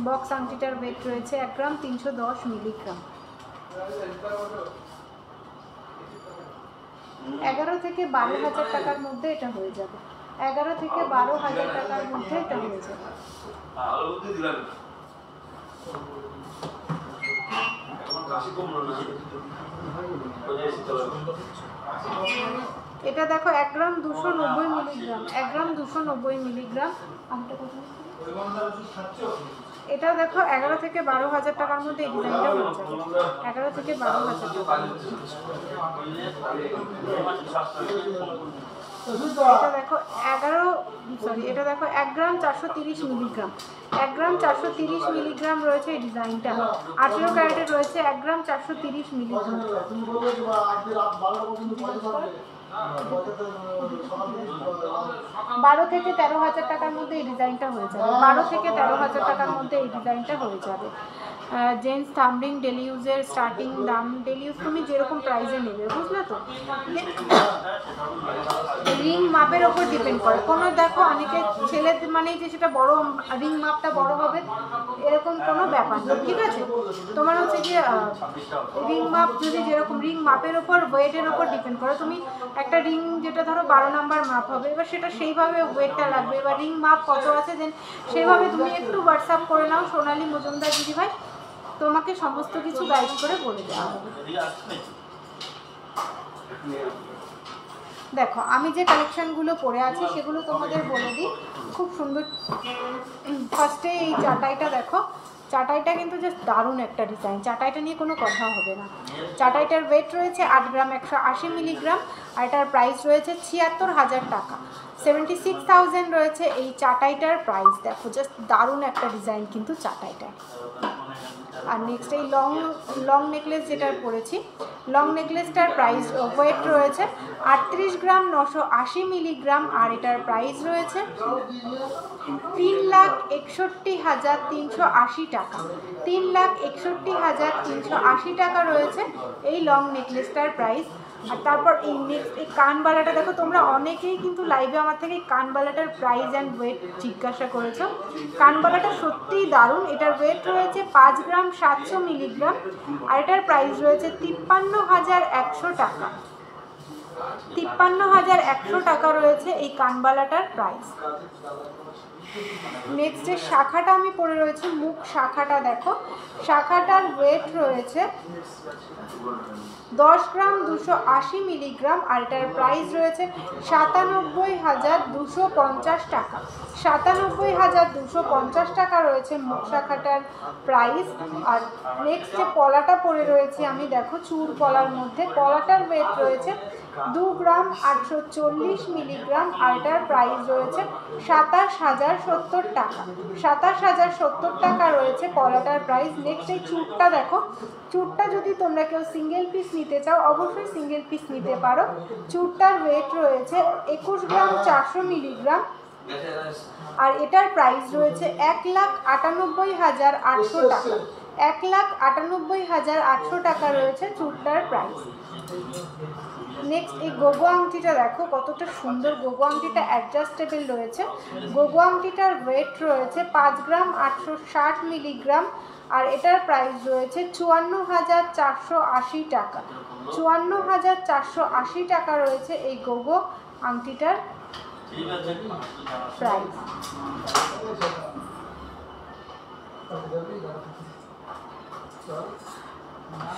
বক্স আংটিটার ওয়েট রয়েছে 1 গ্রাম 310 মিলিগ্রাম। 11 থেকে 12,000 টাকার মধ্যে এটা হয়ে যাবে, 11 থেকে 12,000 টাকার মধ্যে এটা হয়ে যাবে। এটা দেখো 1 গ্রাম 290 মিলিগ্রাম, 1 গ্রাম 290 মিলিগ্রাম। এটা দেখো 11 থেকে 12,000 টাকার মধ্যে এই ডিজাইনটা হয়ে যাবে, 11 থেকে 12,000 টাকা। এটা দেখো 1 গ্রাম 430 মিলিগ্রাম, 1 গ্রাম 430 মিলিগ্রাম রয়েছে এই ডিজাইনটা, 18 ক্যারেটের রয়েছে, 1 গ্রাম 430 মিলিগ্রাম। 12 থেকে 13,000 টাকার মধ্যে এই ডিজাইনটা হয়ে যাবে, 12 থেকে 13,000 টাকার মধ্যে এই ডিজাইনটা হয়ে যাবে। জেন্টস থাম্বরিং ডেলি ইউজের স্টার্টিং দাম, ডেলি ইউজ তুমি যেরকম প্রাইসে নেবে, বুঝলে তো? রিং মাপের ওপর ডিপেন্ড করে। কোনো দেখো অনেকে ছেলেদের মানেই যে সেটা বড় রিং মাপটা বড় হবে এরকম কোনো ব্যাপার নেই, ঠিক আছে? তোমার হচ্ছে যে রিং মাপ যদি যেরকম রিং মাপের ওপর ওয়েটের ওপর ডিপেন্ড করে। তুমি একটা রিং যেটা ধরো 12 নাম্বার মাপ হবে, এবার সেটা সেইভাবে ওয়েটটা লাগবে, এবার রিং মাপ কত আছে দেন সেইভাবে তুমি একটু হোয়াটসঅ্যাপ করে নাও সোনালী মজুমদার দিদিভাই, তোমাকে সমস্ত কিছু গাইড করে বলে দেওয়া হবে। দেখো আমি যে কালেকশানগুলো পরে আছি সেগুলো তোমাদের বলে দিই, খুব সুন্দর। ফার্স্টে এই চাটাইটা দেখো, চাটাইটা কিন্তু জাস্ট দারুণ একটা ডিজাইন, চাটাইটা নিয়ে কোনো কথা হবে না। চাটাইটার ওয়েট রয়েছে 8 গ্রাম 180 মিলিগ্রাম, আর এটার প্রাইস রয়েছে 76,000 টাকা। 76,000 রয়েছে এই চাটাইটার প্রাইস। দেখো জাস্ট দারুণ একটা ডিজাইন কিন্তু চাটাইটা। আর নেক্সট এই লং নেকলেস যেটার পরেছি, লং নেকলেসটার প্রাইস ওয়েট রয়েছে 38 গ্রাম 980 মিলিগ্রাম, আর এটার প্রাইস রয়েছে 3,61,380 টাকা। 3,61,380 টাকা রয়েছে এই লং নেকলেসটার প্রাইস। আর তারপর এই নেক্সট এই কানবালাটা দেখো, তোমরা অনেকেই কিন্তু লাইভে আমার থেকে কানবালাটার প্রাইস অ্যান্ড ওয়েট জিজ্ঞাসা করেছো। কানবালাটা সত্যিই দারুণ। এটার ওয়েট রয়েছে 5 গ্রাম 700 মিলিগ্রাম, আর এটার প্রাইস রয়েছে 53,100 টাকা। 53,100 টাকা রয়েছে এই কানবালাটার প্রাইস। নেক্সট যে শাখাটা আমি পরে রয়েছি, মুখ শাখাটা দেখো, শাখাটার ওয়েট রয়েছে 10 গ্রাম 280 মিলিগ্রাম, আর এটার প্রাইস রয়েছে 97,250 টাকা। 97,250 টাকা রয়েছে মুখ শাখাটার প্রাইস। আর নেক্সট যে পলাটা পরে রয়েছে আমি, দেখো চুর পলার মধ্যে, পলাটার ওয়েট রয়েছে 2 গ্রাম 840 মিলিগ্রাম, আর এটার প্রাইস রয়েছে 27,070 টাকা। 27,070 টাকা রয়েছে পলাটার প্রাইস। নেক্সট এই চুরটা দেখো, চুরটা যদি তোমরা কেউ সিঙ্গেল পিস নিতে চাও অবশ্যই সিঙ্গেল পিস নিতে পারো। চুরটার ওয়েট রয়েছে 21 গ্রাম 400 মিলিগ্রাম, আর এটার প্রাইস রয়েছে 1,98,800 টাকা। 1,98,800 টাকা রয়েছে চুরটার প্রাইস। নেক্সট এই গোগো আংটিটা দেখো, কতটা সুন্দর গোগো আংটিটা, অ্যাডজাস্টেবল রয়েছে। গোগো আংটিটার ওয়েট রয়েছে 5 গ্রাম 860 মিলিগ্রাম, আর এটার প্রাইস রয়েছে 54,480 টাকা। 54,480 টাকা রয়েছে এই গোগো আংটিটার প্রাইস।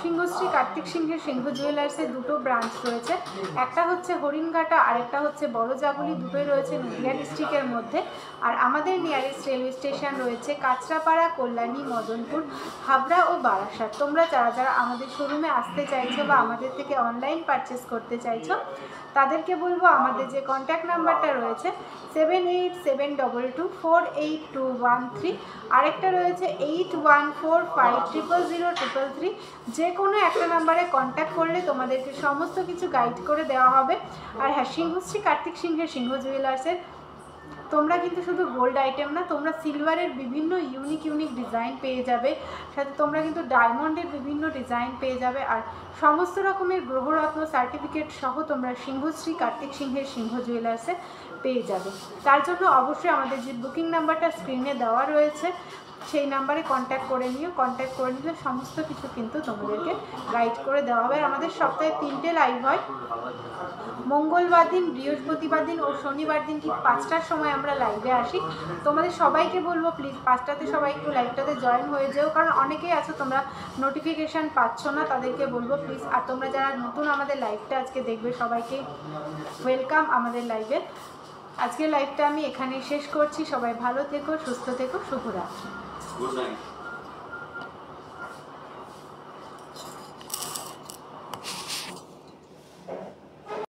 সিংহশ্রী কার্তিক সিংহের সিংহ জুয়েলার্সের দুটো ব্রাঞ্চ রয়েছে, একটা হচ্ছে হরিণঘাটা আর একটা হচ্ছে বড় জাগুলি, দুটোই রয়েছে নদিয়া ডিস্ট্রিক্টের মধ্যে। আর আমাদের নিয়ারেস্ট রেলওয়ে স্টেশন রয়েছে কাঁচরাপাড়া, কল্যাণী, মদনপুর, হাবড়া ও বারাসাত। তোমরা যারা আমাদের শোরুমে আসতে চাইছো বা আমাদের থেকে অনলাইন পারচেস করতে চাইছো তাদেরকে বলবো আমাদের যে কন্ট্যাক্ট নাম্বারটা রয়েছে 7872248213, আরেকটা রয়েছে 8145000033। যে কোনো একটা নাম্বারে কন্ট্যাক্ট করলে তোমাদেরকে সমস্ত কিছু গাইড করে দেওয়া হবে। আর হ্যাঁ, সিংহশ্রী কার্তিক সিংহের সিংহ জুয়েলার্সের তোমরা কিন্তু শুধু গোল্ড আইটেম না, তোমরা সিলভারের বিভিন্ন ইউনিক ডিজাইন পেয়ে যাবে, সাথে তোমরা কিন্তু ডায়মন্ডের বিভিন্ন ডিজাইন পেয়ে যাবে। আর সমস্ত রকমের গ্রহরত্ন সার্টিফিকেট সহ তোমরা সিংহশ্রী কার্তিক সিংহের সিংহ জুয়েলার্সে পেয়ে যাবে। তার জন্য অবশ্যই আমাদের যে বুকিং নাম্বারটা স্ক্রিনে দেওয়া রয়েছে সেই নাম্বারে কন্ট্যাক্ট করে নিও। কন্ট্যাক্ট করে নিলে সমস্ত কিছু কিন্তু তোমাদেরকে গাইড করে দেওয়া হবে। আর আমাদের সপ্তাহে 3টে লাইভ হয়, মঙ্গলবার দিন, বৃহস্পতিবার দিন ও শনিবার দিন ঠিক 5টার সময় আমরা লাইভে আসি। তোমাদের সবাইকে বলবো প্লিজ 5টাতে সবাই একটু লাইভটাতে জয়েন হয়ে যাও, কারণ অনেকেই আছো তোমরা নোটিফিকেশান পাচ্ছ না, তাদেরকে বলবো প্লিজ। আর তোমরা যারা নতুন আমাদের লাইভটা আজকে দেখবে সবাইকে ওয়েলকাম আমাদের লাইভে। আজকের লাইভটা আমি এখানেই শেষ করছি। সবাই ভালো থেকো, সুস্থ থেকো, শুভরাত্রি। Good night.